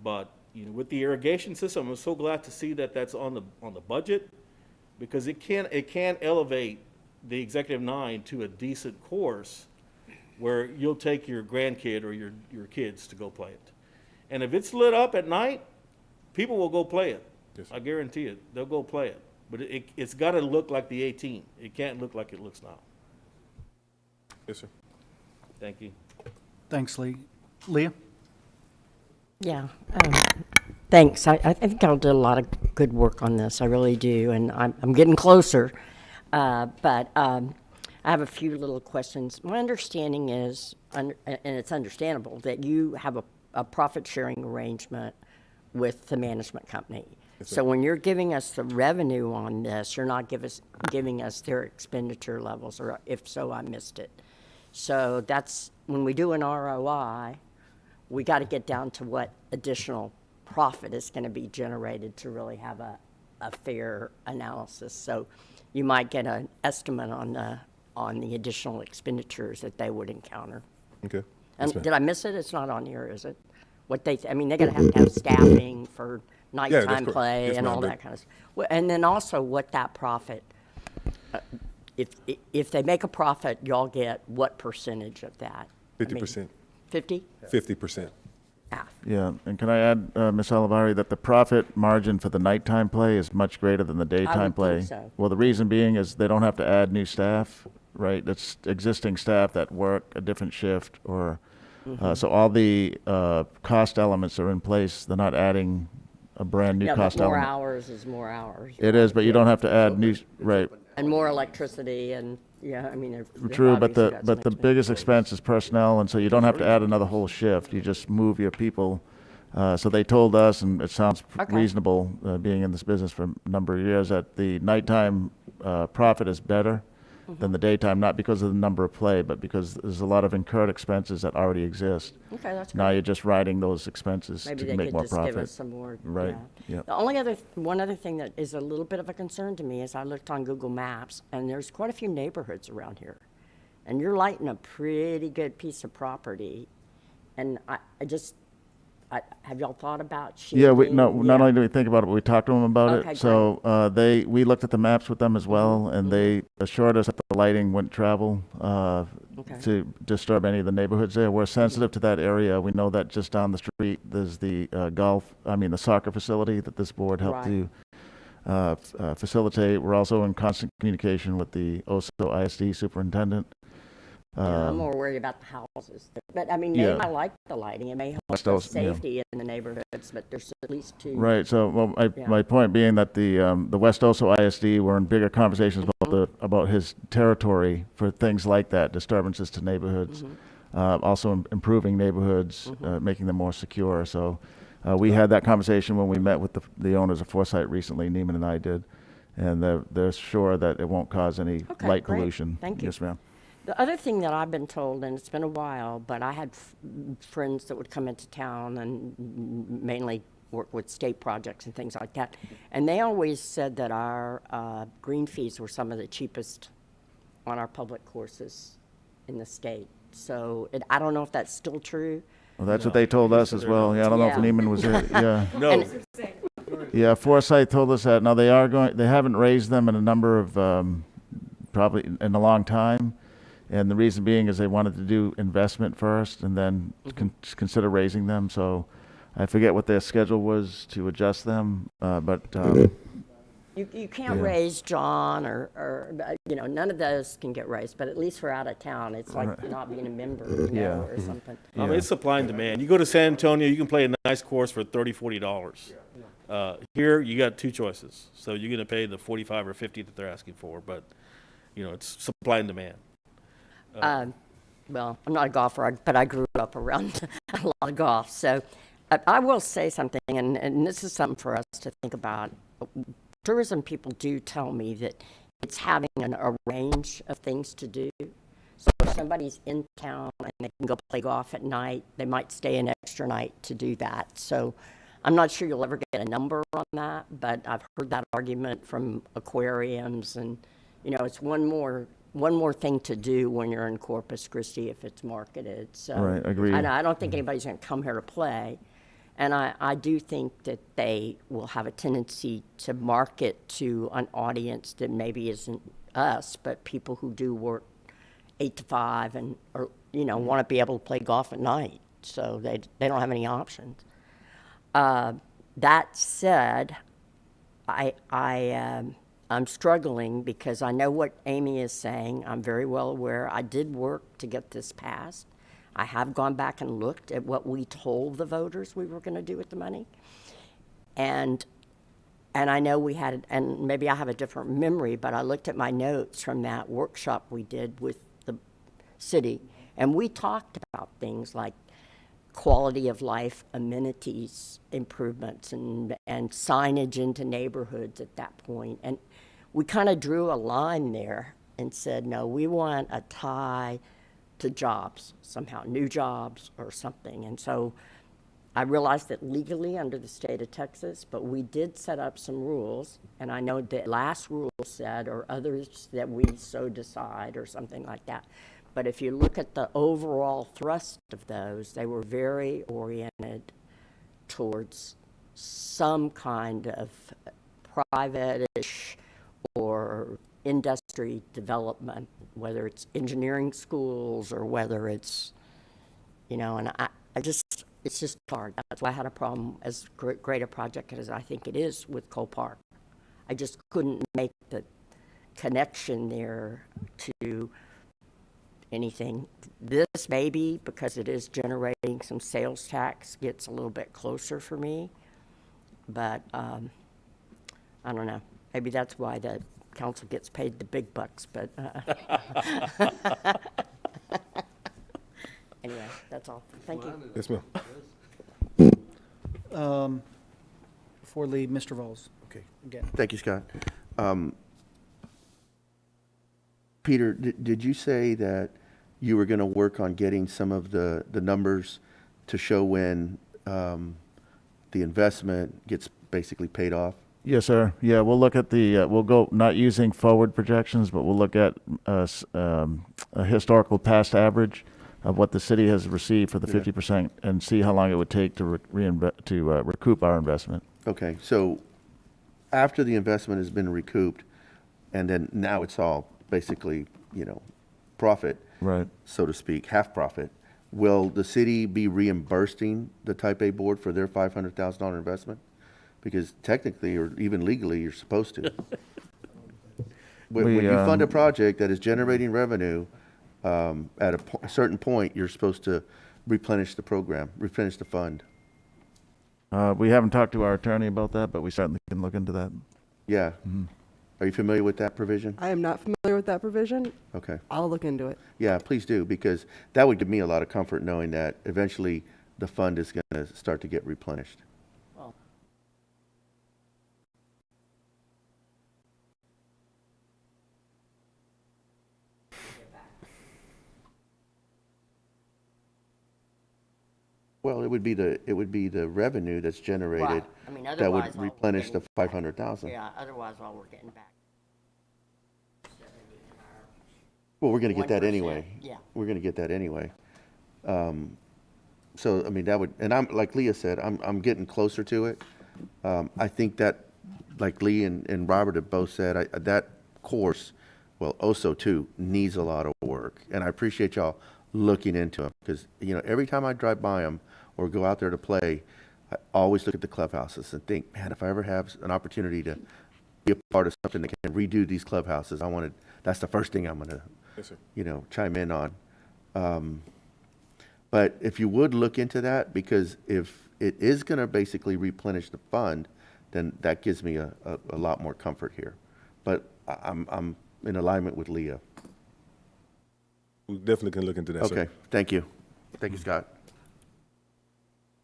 But with the irrigation system, I'm so glad to see that that's on the budget, because it can elevate the Executive 9 to a decent course where you'll take your grandkid or your kids to go play it. And if it's lit up at night, people will go play it. Yes, sir. I guarantee it. They'll go play it. But it's got to look like the 18. It can't look like it looks now. Yes, sir. Thank you. Thanks, Lee. Leah? Yeah, thanks. I think I'll do a lot of good work on this. I really do, and I'm getting closer. But I have a few little questions. My understanding is, and it's understandable, that you have a profit-sharing arrangement with the management company. So when you're giving us the revenue on this, you're not giving us their expenditure levels, or if so, I missed it. So that's, when we do an ROI, we got to get down to what additional profit is going to be generated to really have a fair analysis. So you might get an estimate on the additional expenditures that they would encounter. Okay. And Yes, ma'am. did I miss it? It's not on here, is it? What they, I mean, they're going to have staffing for that's nighttime correct. play Yes, and ma'am. all that kind of stuff. Well, and then also what that profit, if they make a profit, y'all get what percentage of that? 50%. 50? 50%. Half. Yeah, and can I add, Ms. Olivari, that the profit margin for the nighttime play is much greater than the daytime think play? so. Well, the reason being is they don't have to add new staff, right? That's existing staff that work a different shift, or, so all the cost elements are in place. They're not adding a brand-new Yeah, but cost more element. hours is more hours. It is, but you don't have to add new, right. And more electricity and, yeah, I mean, True, but obviously the, got but some the biggest expense is personnel, and so you don't have to add another whole shift. You just move your people. So they told us, and it sounds Okay. reasonable, being in this business for a number of years, that the nighttime profit is better than the daytime, not because of the number of play, but because there's a lot of incurred expenses that already exist. Okay, that's Now great. you're just riding those expenses Maybe to they make could more just give profit. us some more. Right, Yeah. yep. The only one other thing that is a little bit of a concern to me is I looked on Google Maps, and there's quite a few neighborhoods around here. And you're lighting a pretty good piece of property. And have y'all thought about shielding? Yeah, not Yeah. only do we think about it, but we talked to them about Okay, it. So we looked at the maps with them as well, and they assured us that the lighting wouldn't travel Okay. to disturb any of the neighborhoods there. We're sensitive to that area. We know that just down the street, there's the the soccer facility that this board helped Right. to facilitate. We're also in constant communication with the OSO ISD superintendent. Yeah, I'm more worried about the houses. But, I mean, Yeah. I like the lighting. It may help West with Os- yeah. safety in the neighborhoods, but there's at least two. Right. So, Yeah. my point being that the West Oso ISD, we're in bigger conversations about his territory for things like that, disturbances to neighborhoods, also improving neighborhoods, making them more secure. So, we had that conversation when we met with the owners of Foresight recently. Neiman and I did, and they're sure that it won't cause any Okay, light great. pollution. Thank you. Yes, ma'am. The other thing that I've been told, and it's been a while, but I had friends that would come into town and mainly work with state projects and things like that. And they always said that our green fees were some of the cheapest on our public courses in the state. So I don't know if that's still true. Well, that's what they told us as well. Yeah, I don't know if Yeah. Neiman was it. Yeah. No, Yeah, Foresight told us that. Now, they haven't raised them in a number of, probably in a long time. And the reason being is they wanted to do investment first and then consider raising them. So I forget what their schedule was to adjust them, but You can't Yeah. raise John or none of those can get raised, but at least for out of town, it's like Right. not being a member, Yeah. or something. I mean, it's supply and demand. You go to San Antonio, you can play a nice course for $30, $40. Here, you got two choices. So you're going to pay the 45 or 50 that they're asking for, but, it's supply and demand. Well, I'm not a golfer, but I grew up around a lot of golf. So I will say something, and this is something for us to think about. Tourism people do tell me that it's having a range of things to do. So if somebody's in town and they can go play golf at night, they might stay an extra night to do that. So I'm not sure you'll ever get a number on that, but I've heard that argument from aquariums, and it's one more thing to do when you're in Corpus Christi if it's marketed. So Right, agreed. I don't think anybody's going to come here to play. And I do think that they will have a tendency to market to an audience that maybe isn't us, but people who do work 8 to 5 or want to be able to play golf at night, so they don't have any options. That said, I'm struggling because I know what Amy is saying. I'm very well aware. I did work to get this passed. I have gone back and looked at what we told the voters we were going to do with the money. And I know we had, and maybe I have a different memory, but I looked at my notes from that workshop we did with the city, and we talked about things like quality of life, amenities improvements, and signage into neighborhoods at that point. And we kind of drew a line there and said, no, we want a tie to jobs, somehow new jobs or something. And so I realized that legally under the state of Texas, but we did set up some rules, and I know the last rule said, or others that we so decide, or something like that. But if you look at the overall thrust of those, they were very oriented towards some kind of private-ish or industry development, whether it's engineering schools or whether it's, and it's just hard. That's why I had a problem as great a project as I think it is with Cole Park. I just couldn't make the connection there to anything. This maybe, because it is generating some sales tax, gets a little bit closer for me. But I don't know. Maybe that's why the council gets paid the big bucks. But anyway, that's all. Thank you. Yes, ma'am. Before Lee, Mr. Vols. Okay. Again. Thank you, Scott. Peter, did you say that you were going to work on getting some of the numbers to show when the investment gets basically paid off? Yes, sir. Yeah, we'll look at we'll go, not using forward projections, but we'll look at a historical past average of what the city has received for the 50% and see how long it would take to recoup our investment. Okay, so after the investment has been recouped, and then now it's all basically, profit, Right. so to speak, half profit, will the city be reimbursing the Type A board for their $500,000 investment? Because technically, or even legally, you're supposed to. When you fund a project that is generating revenue, at a certain point, you're supposed to replenish the program, replenish the fund. We haven't talked to our attorney about that, but we certainly can look into that. Yeah. Are you familiar with that provision? I am not familiar with that provision. Okay. I'll look into it. Yeah, please do, because that would give me a lot of comfort knowing that eventually the fund is going to start to get replenished. Well, it would be the revenue that's generated Right. I mean, that would otherwise all we're replenish the getting- 500,000. Yeah, otherwise all we're getting back. Well, we're going to get that 1%, anyway. yeah. We're going to get that anyway. So, I mean, that would, and I'm, like Leah said, I'm getting closer to it. I think that, like Lee and Robert have both said, that course, well, OSO too, needs a lot of work. And I appreciate y'all looking into them, because, every time I drive by them or go out there to play, I always look at the clubhouses and think, man, if I ever have an opportunity to be a part of something that can redo these clubhouses, that's the first thing I'm going to, Yes, sir. chime in on. But if you would look into that, because if it is going to basically replenish the fund, then that gives me a lot more comfort here. But I'm in alignment with Leah. We definitely can look into that, sir. Okay, thank you. Thank you, Scott.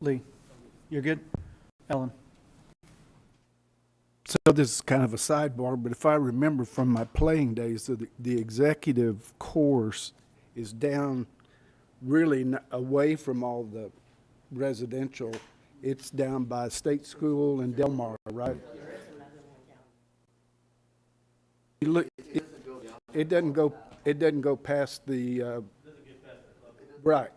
Lee, you're good? Ellen? So this is kind of a sidebar, but if I remember from my playing days, the executive course is down really away from all the residential. It's down by State School in Del Mar, right? You look, it doesn't go past the. Right.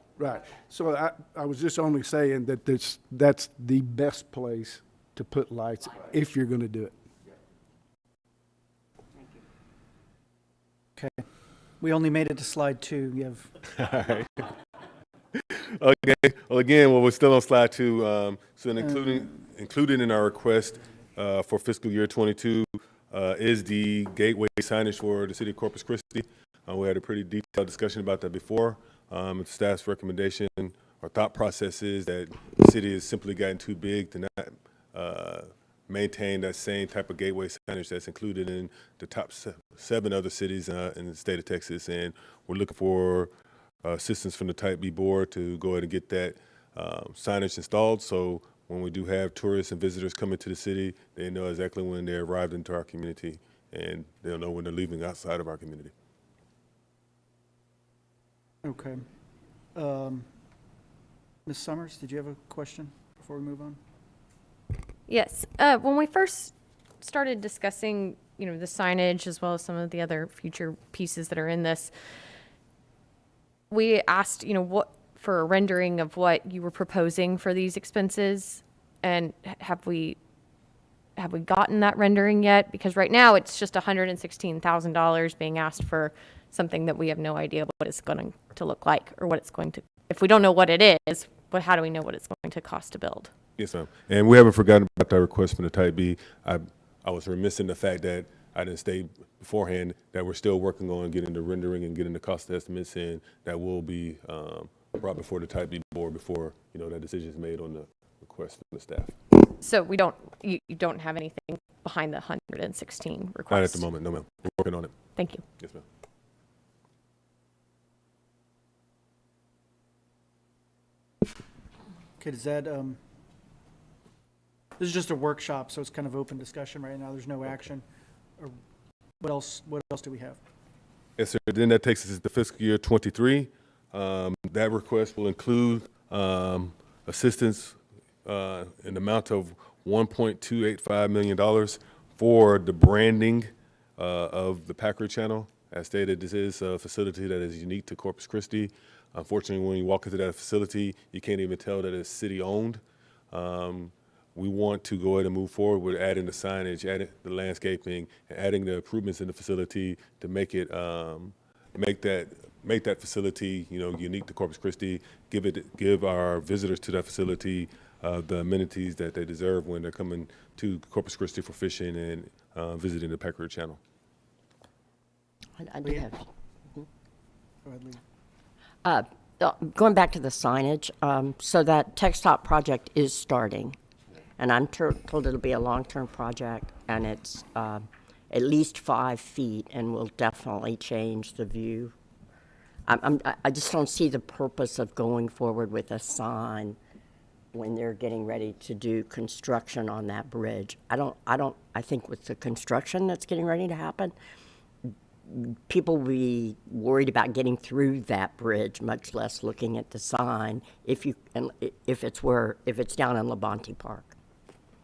So I was just only saying that that's the best place to put lights if you're going to do it. Okay. We only made it to slide 2. You have, Okay. Well, again, we're still on slide 2. So included in our request for fiscal year 22 is the gateway signage for the city of Corpus Christi. We had a pretty detailed discussion about that before. Staff's recommendation or thought process is that the city has simply gotten too big to not maintain that same type of gateway signage that's included in the top 7 other cities in the state of Texas. And we're looking for assistance from the Type B board to go ahead and get that signage installed. So when we do have tourists and visitors coming to the city, they know exactly when they arrived into our community, and they'll know when they're leaving outside of our community. okay. Ms. Summers, did you have a question before we move on? Yes. When we first started discussing, the signage as well as some of the other future pieces that are in this, we asked, what for a rendering of what you were proposing for these expenses, and have we gotten that rendering yet? Because right now it's just $116,000 being asked for something that we have no idea what it's going to look like, or what it's going to. If we don't know what it is, but how do we know what it's going to cost to build? Yes, ma'am. And we haven't forgotten about that request from the Type B. I was remiss in the fact that I didn't state beforehand that we're still working on getting the rendering and getting the cost estimates in. That will be brought before the Type B board before that decision is made on the request from the staff. So you don't have anything behind the 116 request? Not at the moment, no, ma'am. We're working on it. Thank you. Yes, ma'am. Okay, does that, this is just a workshop, so it's kind of open discussion right now. There's no action. Or what else do we have? Yes, sir. Then that takes us to fiscal year 23. That request will include assistance in the amount of $1.285 million for the branding of the Packard Channel. As stated, this is a facility that is unique to Corpus Christi. Unfortunately, when you walk into that facility, you can't even tell that it's city-owned. We want to go ahead and move forward with adding the signage, adding the landscaping, and adding the improvements in the facility to make it make that facility unique to Corpus Christi. Give our visitors to that facility the amenities that they deserve when they're coming to Corpus Christi for fishing and visiting the Packard Channel. I do have. Go ahead, Lee. Going back to the signage, so that Textop project is starting, and I'm told it'll be a long-term project, and it's at least 5 feet, and will definitely change the view. I just don't see the purpose of going forward with a sign when they're getting ready to do construction on that bridge. I think with the construction that's getting ready to happen, people will be worried about getting through that bridge, much less looking at the sign if it's down in Labonte Park.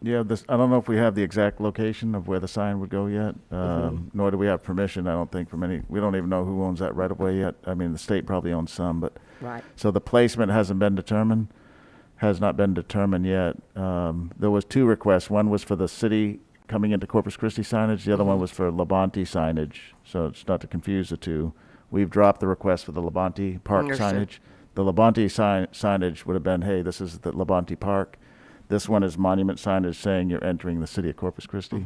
Yeah, I don't know if we have the exact location of where the sign would go yet, nor do we have permission, I don't think, from any, we don't even know who owns that right of way yet. I mean, the state probably owns some, but. Right. So the placement has not been determined yet. There was 2 requests. One was for the city coming into Corpus Christi signage. The other one was for Labonte signage. So it's not to confuse the 2. We've dropped the request for the Labonte Park Understood. signage. The Labonte signage would have been, hey, this is the Labonte Park. This one is monument signage saying you're entering the city of Corpus Christi.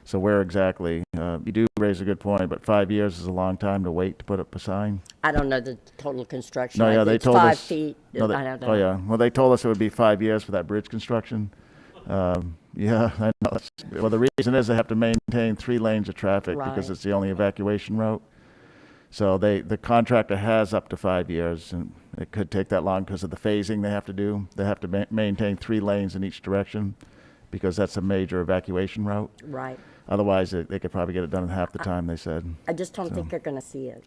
So where exactly? You do raise a good point, but 5 years is a long time to wait to put up a sign. I don't know the total construction. No, yeah, they It's told 5 us. feet. No, I don't know. Oh, yeah. Well, they told us it would be 5 years for that bridge construction. Yeah, I know. Well, the reason is they have to maintain 3 lanes of traffic because Right. it's the only evacuation route. So the contractor has up to 5 years, and it could take that long because of the phasing they have to do. They have to maintain 3 lanes in each direction because that's a major evacuation route. Right. Otherwise, they could probably get it done in half the time, they said. I just don't think they're going to see it.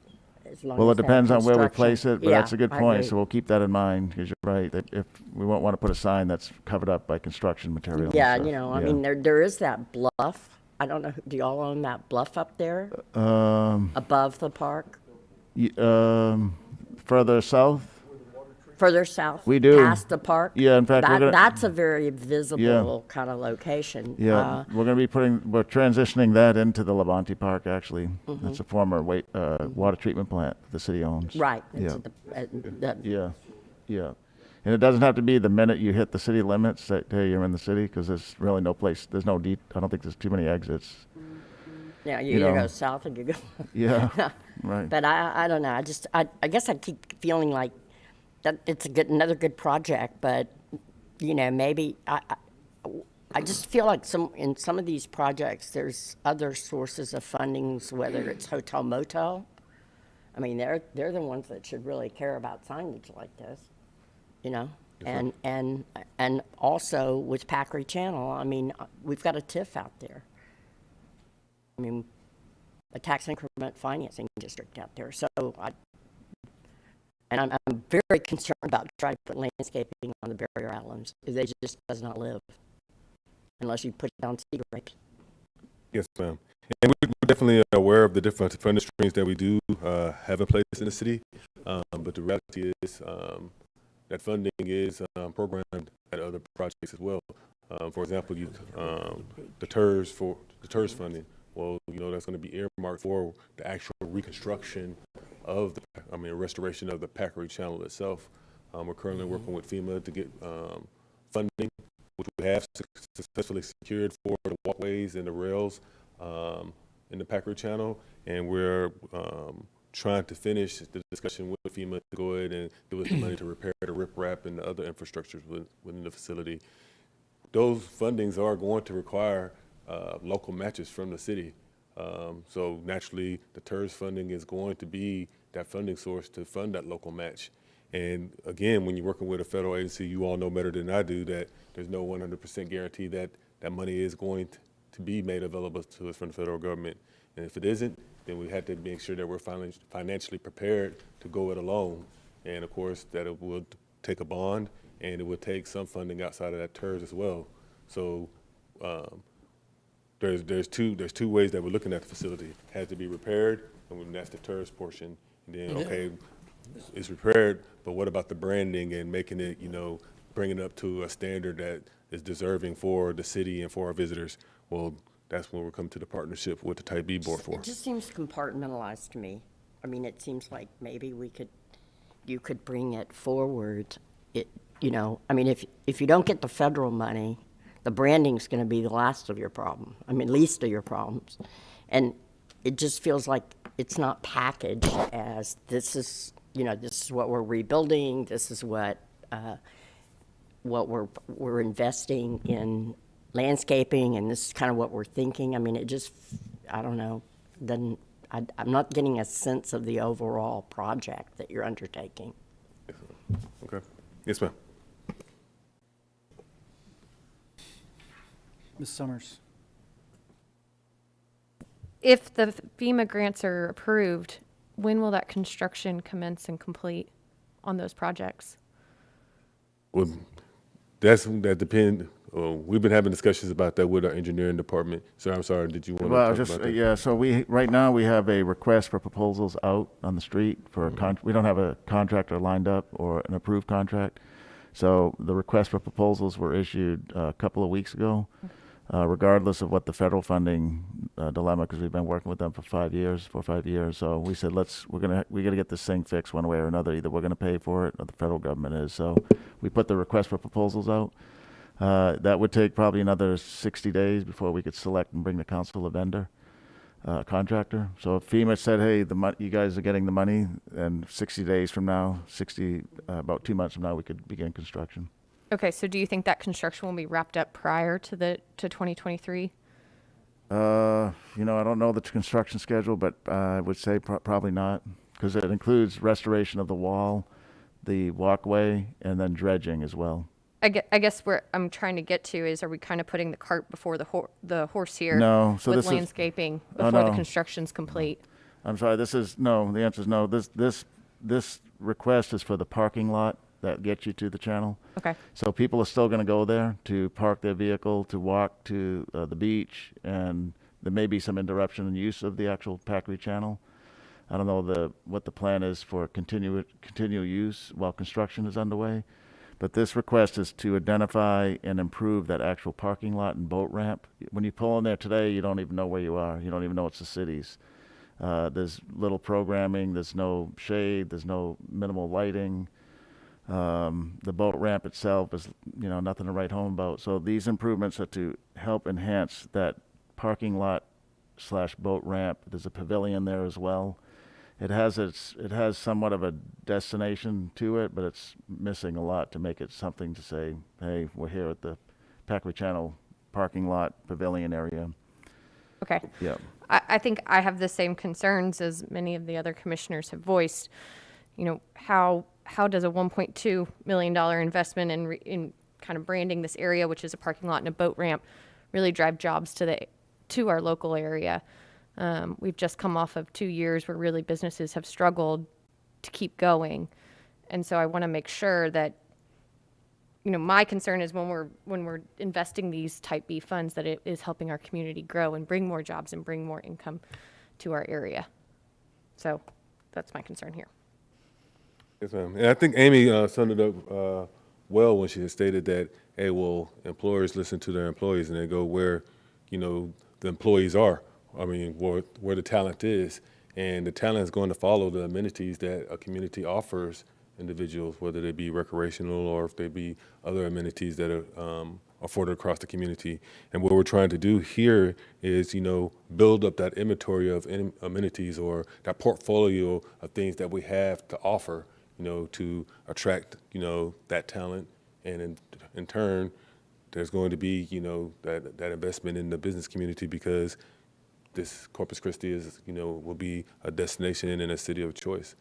As long Well, as it they have depends on where we construction. place it, but Yeah, that's a good I point, agree. so we'll keep that in mind, because you're right, that if, we won't want to put a sign that's covered up by construction material. and Yeah, stuff. I Yeah. mean, there is that bluff. I don't know, do y'all own that bluff up there above the park? Further south? Further south? We do. Past the park? Yeah, in fact, we're gonna- That's a very visible kind of location. Yeah, we're transitioning that into the Levante Park, actually. It's a former water treatment plant the city owns. Right. Yeah. Yeah. Yeah. And it doesn't have to be the minute you hit the city limits that, hey, you're in the city, because there's really no place, I don't think there's too many exits. Yeah, you You either know. go south or you go. Yeah, right. But I don't know. I guess I keep feeling like that it's another good project, but maybe I just feel like in some of these projects there's other sources of fundings, whether it's hotel motel. I mean, they're the ones that should really care about signage like this, and also with Packery Channel. I mean, we've got a TIF out there. I mean, a tax increment financing district out there. So I'm very concerned about trying to put landscaping on the barrier islands. They just does not live unless you put down cedar grapes. Yes, ma'am. And we're definitely aware of the different funding streams that we do have in place in the city. But the reality is that funding is programmed at other projects as well. For example, the TERS funding. Well, that's going to be earmarked for the actual reconstruction of restoration of the Packery Channel itself. We're currently working with FEMA to get funding, which we have successfully secured for the walkways and the rails in the Packery Channel, and we're trying to finish the discussion with FEMA to go ahead and give us the money to repair the riprap and the other infrastructures within the facility. Those fundings are going to require local matches from the city. So naturally, the TERS funding is going to be that funding source to fund that local match. And again, when you're working with a federal agency, you all know better than I do that there's no 100% guarantee that that money is going to be made available to us from the federal government. And if it isn't, then we have to make sure that we're financially prepared to go it alone. And of course, that it will take a bond, and it will take some funding outside of that TERS as well. So there's two ways that we're looking at the facility. It has to be repaired, and that's the TERS portion. And then, okay, it's repaired, but what about the branding and making it, bringing it up to a standard that is deserving for the city and for our visitors? Well, that's when we'll come to the partnership with the Type B board for. It just seems compartmentalized to me. I mean, it seems like maybe you could bring it forward. I mean, if you don't get the federal money, the branding's going to be the last of your problem. I mean, least of your problems. And it just feels like it's not packaged as this is what we're rebuilding. This is what we're investing in landscaping, and this is kind of what we're thinking. I mean, it just, I don't know, I'm not getting a sense of the overall project that you're undertaking. Okay. Yes, ma'am. Ms. Summers. If the FEMA grants are approved, when will that construction commence and complete on those projects? Well, that depends. We've been having discussions about that with our engineering department. So I'm sorry, did you want to talk about that? Yeah, so right now we have a request for proposals out on the street for we don't have a contractor lined up or an approved contract. So the request for proposals were issued a couple of weeks ago, regardless of what the federal funding dilemma, because we've been working with them for 4 or 5 years. So we said, we got to get this thing fixed one way or another. Either we're going to pay for it or the federal government is. So we put the request for proposals out. That would take probably another 60 days before we could select and bring the council a vendor, contractor. So if FEMA said, hey, you guys are getting the money, and 60 days from now, about 2 months from now, we could begin construction. Okay, so do you think that construction will be wrapped up prior to 2023? I don't know the construction schedule, but I would say probably not, because it includes restoration of the wall, the walkway, and then dredging as well. I guess where I'm trying to get to is, are we kind of putting the cart before the horse here? No. So with this landscaping Oh, before no. the construction's complete? I'm sorry, no, the answer is no. This request is for the parking lot that gets you to the channel. Okay. So people are still going to go there to park their vehicle, to walk to the beach, and there may be some interruption in use of the actual Packery Channel. I don't know what the plan is for continual use while construction is underway. But this request is to identify and improve that actual parking lot and boat ramp. When you pull in there today, you don't even know where you are. You don't even know it's the city's. There's little programming. There's no shade. There's no minimal lighting. The boat ramp itself is, nothing to write home about. So these improvements are to help enhance that parking lot / boat ramp. There's a pavilion there as well. It has somewhat of a destination to it, but it's missing a lot to make it something to say, hey, we're here at the Packway Channel parking lot pavilion area. Okay. Yeah. I think I have the same concerns as many of the other commissioners have voiced. How does a $1.2 million investment in kind of branding this area, which is a parking lot and a boat ramp, really drive jobs to our local area? We've just come off of 2 years where really businesses have struggled to keep going. And so I want to make sure that, my concern is when we're investing these type B funds, that it is helping our community grow and bring more jobs and bring more income to our area. So that's my concern here. Yes, ma'am. And I think Amy summed it up well when she had stated that, hey, well, employers listen to their employees and they go where, the employees are. I mean, where the talent is. And the talent is going to follow the amenities that a community offers individuals, whether they be recreational or if they be other amenities that are afforded across the community. And what we're trying to do here is, build up that inventory of amenities or that portfolio of things that we have to offer, to attract, that talent. And in turn, there's going to be, that investment in the business community because this Corpus Christi is, will be a destination and a city of choice.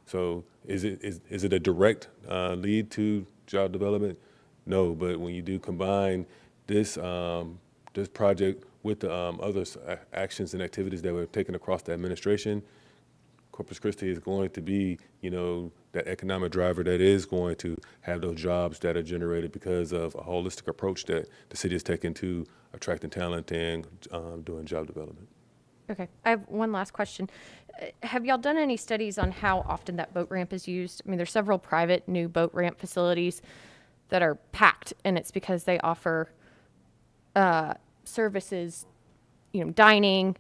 So is it a direct lead to job development? No, but when you do combine this this project with the other actions and activities that we're taking across the administration, Corpus Christi is going to be, that economic driver that is going to have those jobs that are generated because of a holistic approach that the city has taken to attracting talent and doing job development. Okay. I have one last question. Have y'all done any studies on how often that boat ramp is used? I mean, there's several private new boat ramp facilities that are packed, and it's because they offer services, dining,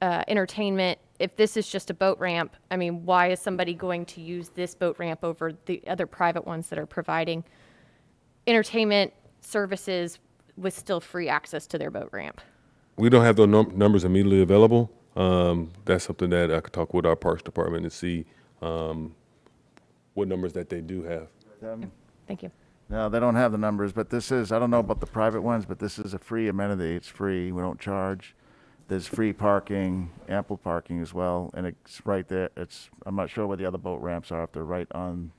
entertainment. If this is just a boat ramp, I mean, why is somebody going to use this boat ramp over the other private ones that are providing entertainment services with still free access to their boat ramp? We don't have those numbers immediately available. That's something that I could talk with our Parks Department and see what numbers that they do have. Thank you. No, they don't have the numbers, but this is, I don't know about the private ones, but this is a free amenity. It's free. We don't charge. There's free parking, ample parking as well, and it's right there. I'm not sure where the other boat ramps are, if they're right on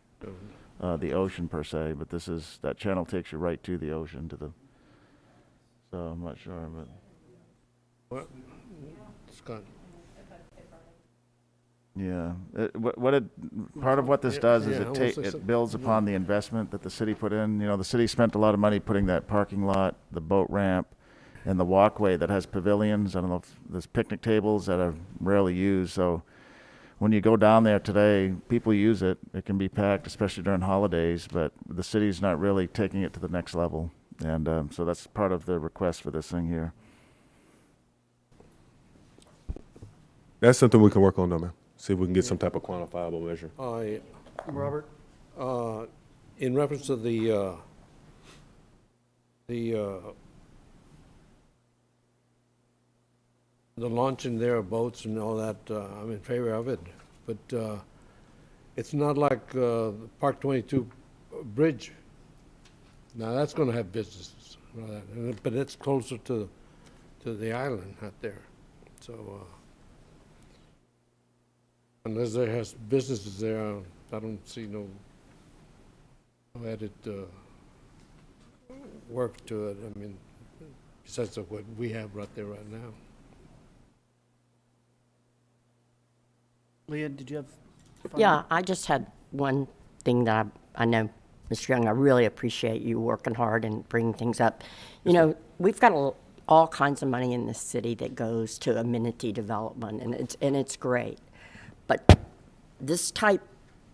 the ocean per se, but that channel takes you right to the ocean, so I'm not sure, but. What? Scott? Yeah, part of what this does is Yeah, it builds upon the investment that the city put in. The city spent a lot of money putting that parking lot, the boat ramp, and the walkway that has pavilions. I don't know if there's picnic tables that are rarely used. So when you go down there today, people use it. It can be packed, especially during holidays, but the city's not really taking it to the next level. And so that's part of the request for this thing here. That's something we can work on, though, man. See if we can get some type of quantifiable measure. Robert? In reference to the launching there of boats and all that, I'm in favor of it. But it's not like Park 22 Bridge. Now, that's going to have businesses, but it's closer to the island out there. So unless there has businesses there, I don't see no added work to it. I mean, besides of what we have right there right now. Leah, did you have? Yeah, I just had one thing that I know, Mr. Young, I really appreciate you working hard and bringing things up. We've got all kinds of money in this city that goes to amenity development, and it's great. But this type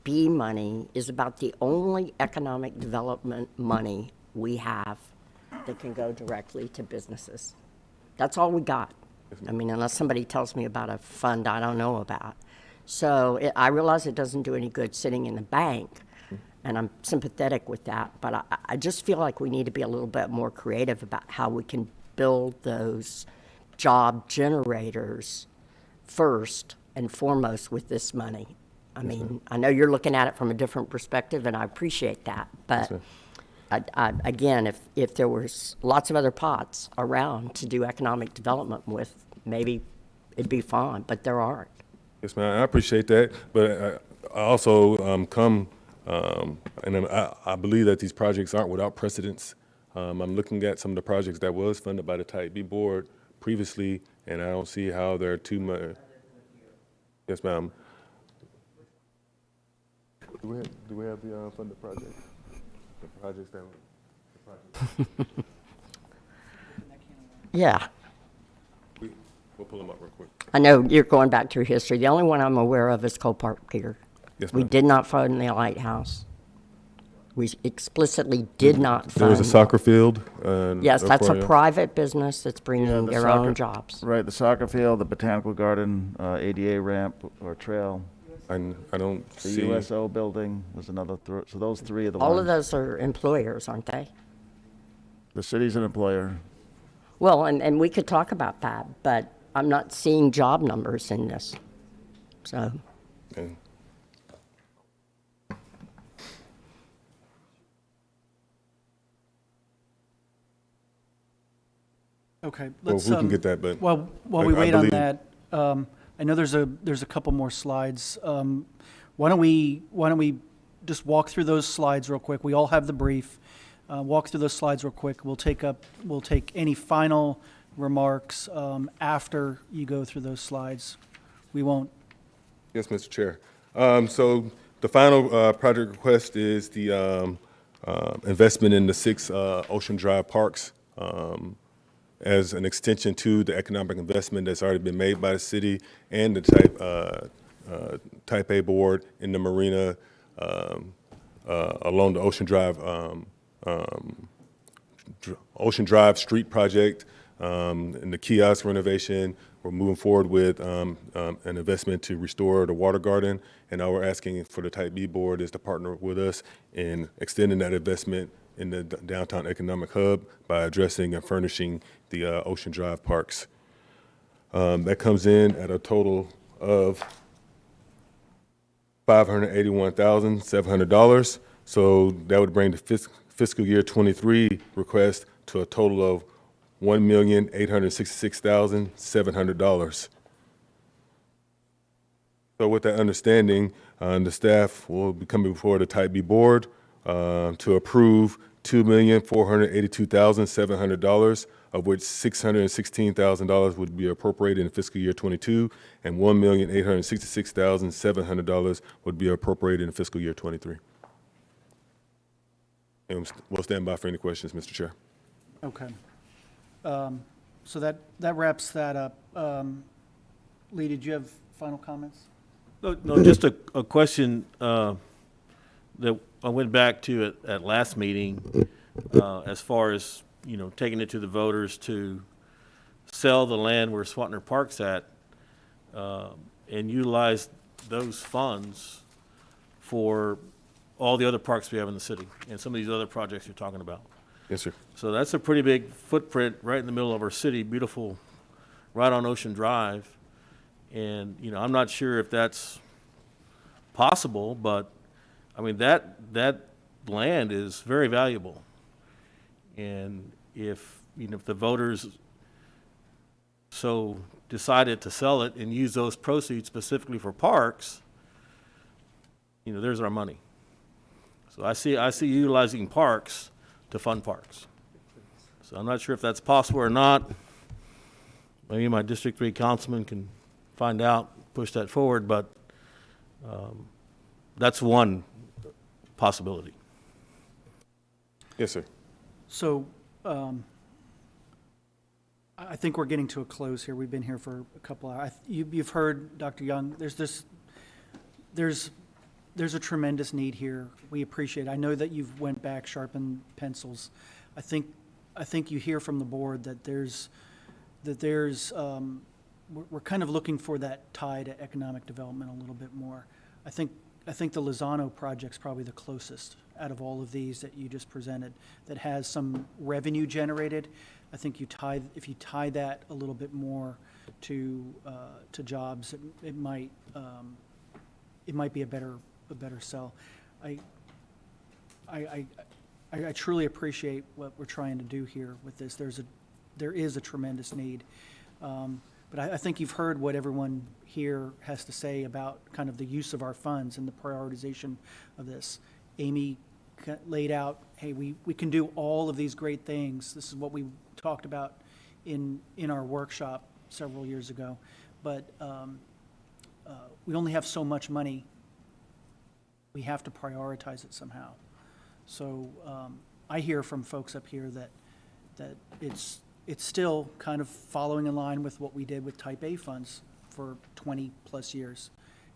B money is about the only economic development money we have that can go directly to businesses. That's all we got. I mean, unless somebody tells me about a fund I don't know about. So I realize it doesn't do any good sitting in the bank, and I'm sympathetic with that, but I just feel like we need to be a little bit more creative about how we can build those job generators first and foremost with this money. I mean, I know you're looking at it from a different perspective, and I appreciate that, but again, if there was lots of other pots around to do economic development with, maybe it'd be fine, but there aren't. Yes, ma'am, I appreciate that, but I also and I believe that these projects aren't without precedence. I'm looking at some of the projects that was funded by the Type B board previously, and I don't see how they're too much. Yes, ma'am. Do we have the funded projects? The projects that Yeah. we'll pull them up real quick. I know you're going back through history. The only one I'm aware of is Cole Park Pier. Yes, We ma'am. did not fund the lighthouse. We explicitly did not fund. There was a soccer field. Yes, that's a aquarium. private business that's bringing the their soccer- own jobs. Right, the soccer field, the botanical garden, ADA ramp or trail, I don't the see. USO building was another, so those three are the ones. All of those are employers, aren't they? The city's an employer. Well, and we could talk about that, but I'm not seeing job numbers in this. So, Okay. Okay, Well, let's, we can get that, but while I- we I wait on believe- that, I know there's a couple more slides. Why don't we just walk through those slides real quick? We all have the brief. Walk through those slides real quick. We'll take any final remarks after you go through those slides. We won't. Yes, Mr. Chair. So the final project request is the investment in the 6 Ocean Drive parks as an extension to the economic investment that's already been made by the city and the Type A board in the marina along the Ocean Drive Street project and the kiosk renovation. We're moving forward with an investment to restore the water garden, and now we're asking for the Type B board is to partner with us in extending that investment in the downtown economic hub by addressing and furnishing the Ocean Drive parks. That comes in at a total of $581,700. So that would bring the fiscal year 23 request to a total of $1,866,700. So with that understanding, the staff will be coming before the Type B board to approve $2,482,700, of which $616,000 would be appropriated in fiscal year 22, and $1,866,700 would be appropriated in fiscal year 23. And we'll stand by for any questions, Mr. Chair. Okay. So that wraps that up. Lee, did you have final comments? No, just a question that I went back to at last meeting, as far as, taking it to the voters to sell the land where Swatner Park's at, and utilize those funds for all the other parks we have in the city and some of these other projects you're talking about. Yes, sir. So that's a pretty big footprint right in the middle of our city, beautiful, right on Ocean Drive. And, I'm not sure if that's possible, but, I mean, that land is very valuable. And if the voters so decided to sell it and use those proceeds specifically for parks, there's our money. So I see utilizing parks to fund parks. So I'm not sure if that's possible or not. Maybe my District 3 councilman can find out, push that forward, but that's one possibility. Yes, sir. So I think we're getting to a close here. We've been here for a couple hours. You've heard, Dr. Young, there's this there's a tremendous need here. We appreciate it. I know that you've went back, sharpened pencils. I think you hear from the board that we're kind of looking for that tie to economic development a little bit more. I think the Lozano project's probably the closest out of all of these that you just presented, that has some revenue generated. I think if you tie that a little bit more to jobs, it might be a better sell. I truly appreciate what we're trying to do here with this. There is a tremendous need. But I think you've heard what everyone here has to say about kind of the use of our funds and the prioritization of this. Amy laid out, hey, we can do all of these great things. This is what we talked about in our workshop several years ago. But we only have so much money. We have to prioritize it somehow. So I hear from folks up here that it's still kind of following in line with what we did with Type A funds for 20 plus years.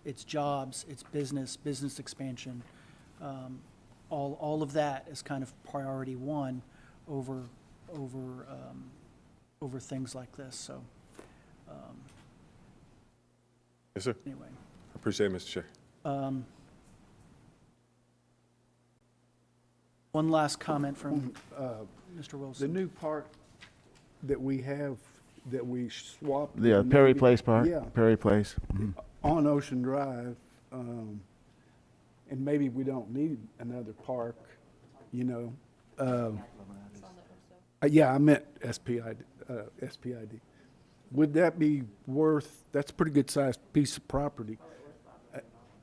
It's jobs, it's business expansion. All of that is kind of priority one over things like this. So Yes, sir. anyway. Appreciate it, Mr. Chair. One last comment from Mr. The Wilson. new park that we have, that we swapped. Yeah, Perry Place Park. Yeah, Perry Place. on Ocean Drive, and maybe we don't need another park, you know. Yeah, I meant SPID. Would that be worth, that's a pretty good sized piece of property.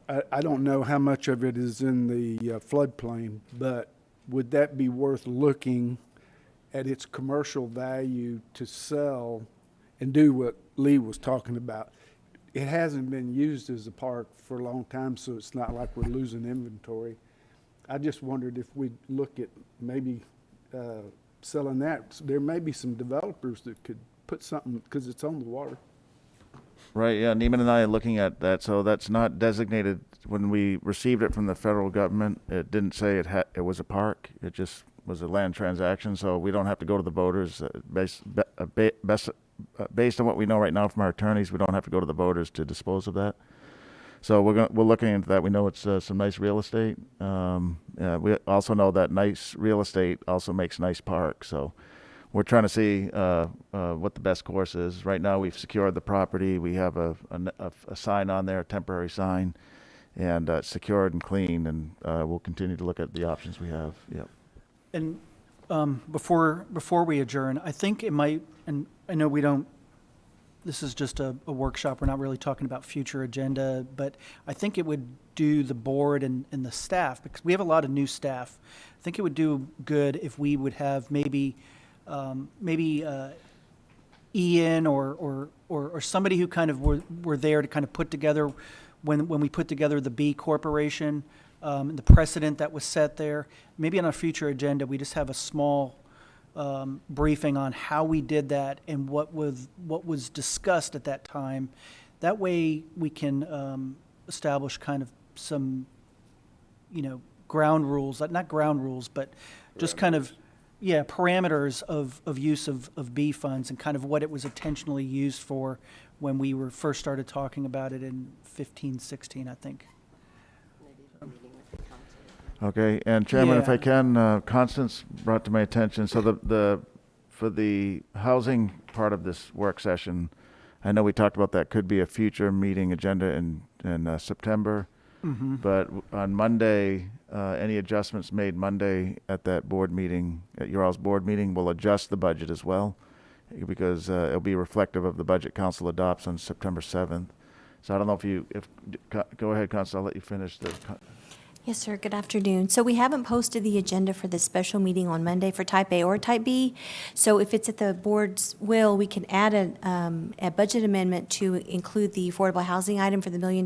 I don't know how much of it is in the floodplain, but would that be worth looking at its commercial value to sell and do what Lee was talking about? It hasn't been used as a park for a long time, so it's not like we're losing inventory. I just wondered if we'd look at maybe selling that. There may be some developers that could put something, because it's on the water. Right, yeah, Neiman and I are looking at that, so that's not designated. When we received it from the federal government, it didn't say it was a park, it just was a land transaction, so we don't have to go to the voters. Based on what we know right now from our attorneys, we don't have to go to the voters to dispose of that. So we're looking into that. We know it's some nice real estate. We also know that nice real estate also makes nice parks, so we're trying to see what the best course is. Right now, we've secured the property. We have a sign on there, a temporary sign, and secured and clean, and we'll continue to look at the options we have. Yep. And before we adjourn, I think it might, and I know we don't, this is just a workshop, we're not really talking about future agenda, but I think it would do the board and the staff, because we have a lot of new staff. I think it would do good if we would have maybe Ian or somebody who kind of were there to kind of put together, when we put together the B Corporation, the precedent that was set there. Maybe on a future agenda, we just have a small briefing on how we did that and what was discussed at that time. That way we can establish kind of some, ground rules, not ground rules, but just kind of, parameters of use of B funds and kind of what it was intentionally used for when we were first started talking about it in 15, 16, I think. Okay, and Chairman, if Yeah. I can, Constance brought to my attention, so for the housing part of this work session, I know we talked about that could be a future meeting agenda in September. Mm-hmm. But on Monday, any adjustments made Monday at that board meeting, at your all's board meeting, will adjust the budget as well, because it'll be reflective of the budget council adopts on September 7th. So I don't know go ahead, Constance, I'll let you finish the. Yes, sir. Good afternoon. So we haven't posted the agenda for the special meeting on Monday for Type A or Type B. So if it's at the board's will, we can add a budget amendment to include the affordable housing item for the $1 million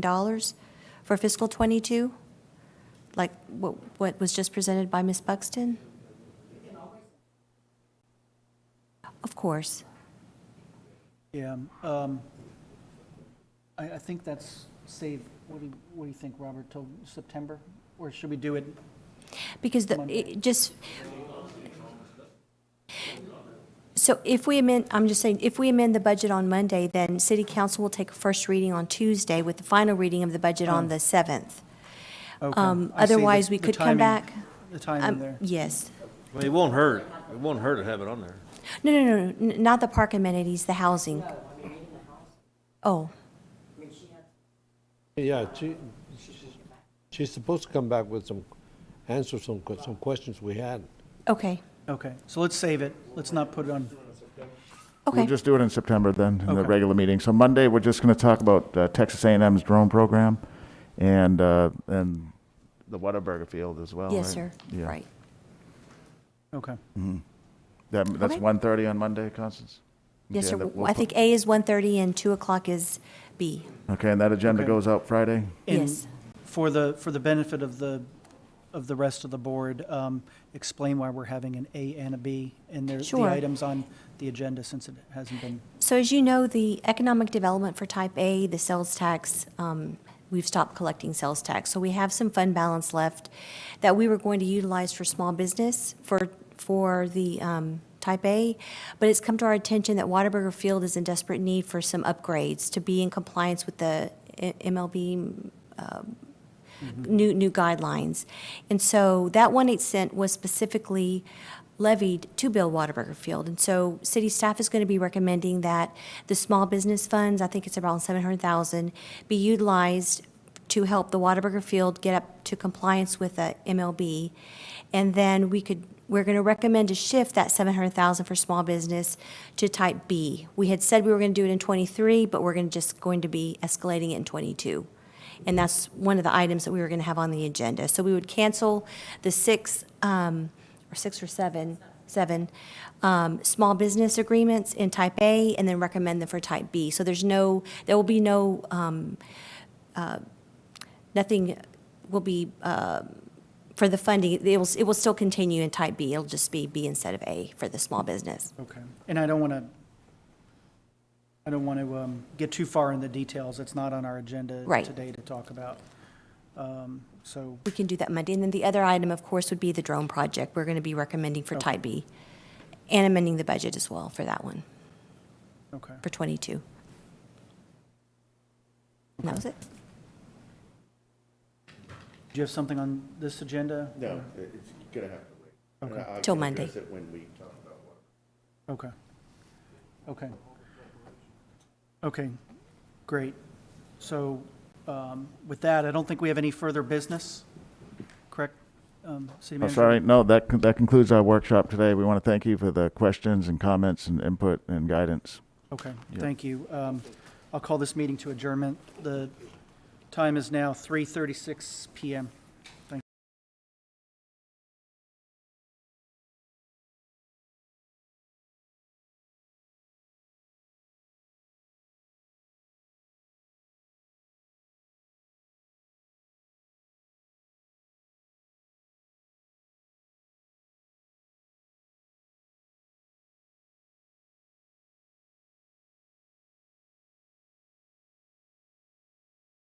for fiscal '22, like what was just presented by Ms. Buxton. Of course. Yeah, I think that's save what do you think, Robert, till September? Or should we do it? Because Monday. So if we amend, I'm just saying, if we amend the budget on Monday, then city council will take a first reading on Tuesday with the final reading of the budget on the 7th. Okay. I see Otherwise, we the could come timing- back. The timing there. Yes. Well, it won't hurt. It won't hurt to have it on there. No, not the park amenities, the housing. Oh, Yeah, she's supposed to come back with answer some questions we had. okay, Okay, so let's save it. Let's not put it on. okay. We'll just do it in September then, in the Okay. regular meeting. So Monday, we're just going to talk about Texas A&M's drone program and the Whataburger field as well, Yes, right? sir, Yeah. right. Okay. That's Okay. 1:30 on Monday, Constance? Yes, Okay, sir. that we'll I put- think A is 1:30 and 2 o'clock is B. Okay, and that agenda Okay. goes out Friday? And Yes. for the benefit of the rest of the board, explain why we're having an A and a B, and the Sure. items on the agenda, since it hasn't been. So as you know, the economic development for type A, the sales tax, we've stopped collecting sales tax. So we have some fund balance left that we were going to utilize for small business for the type A. But it's come to our attention that Whataburger Field is in desperate need for some upgrades to be in compliance with the MLB new guidelines. And so that 1/8 cent was specifically levied to build Whataburger Field. And so city staff is going to be recommending that the small business funds, I think it's around 700,000, be utilized to help the Whataburger Field get up to compliance with the MLB. And then we're going to recommend to shift that 700,000 for small business to type B. We had said we were going to do it in '23, but we're just going to be escalating it in '22. And that's one of the items that we were going to have on the agenda. So we would cancel the six or seven small business agreements in type A and then recommend them for type B. So there will be no, nothing will be, for the funding, it will still continue in type B. It'll just be B instead of A for the small business. Okay. And I don't want to get too far in the details. It's not on our agenda Right. today to talk about. So, We can do that Monday. And then the other item, of course, would be the drone project. We're going to be recommending for type B and amending the budget as well for that one, okay. for '22. And that was it. Do you have something on this agenda? No, it's gonna have to wait. Okay. I Till can Monday. address it when we talk about what. Okay. Okay. Okay, great. So with that, I don't think we have any further business, correct, City Oh, Manager? sorry, no, that concludes our workshop today. We want to thank you for the questions and comments and input and guidance. Okay, Yeah. thank you. I'll call this meeting to adjournment. The time is now 3:36 PM.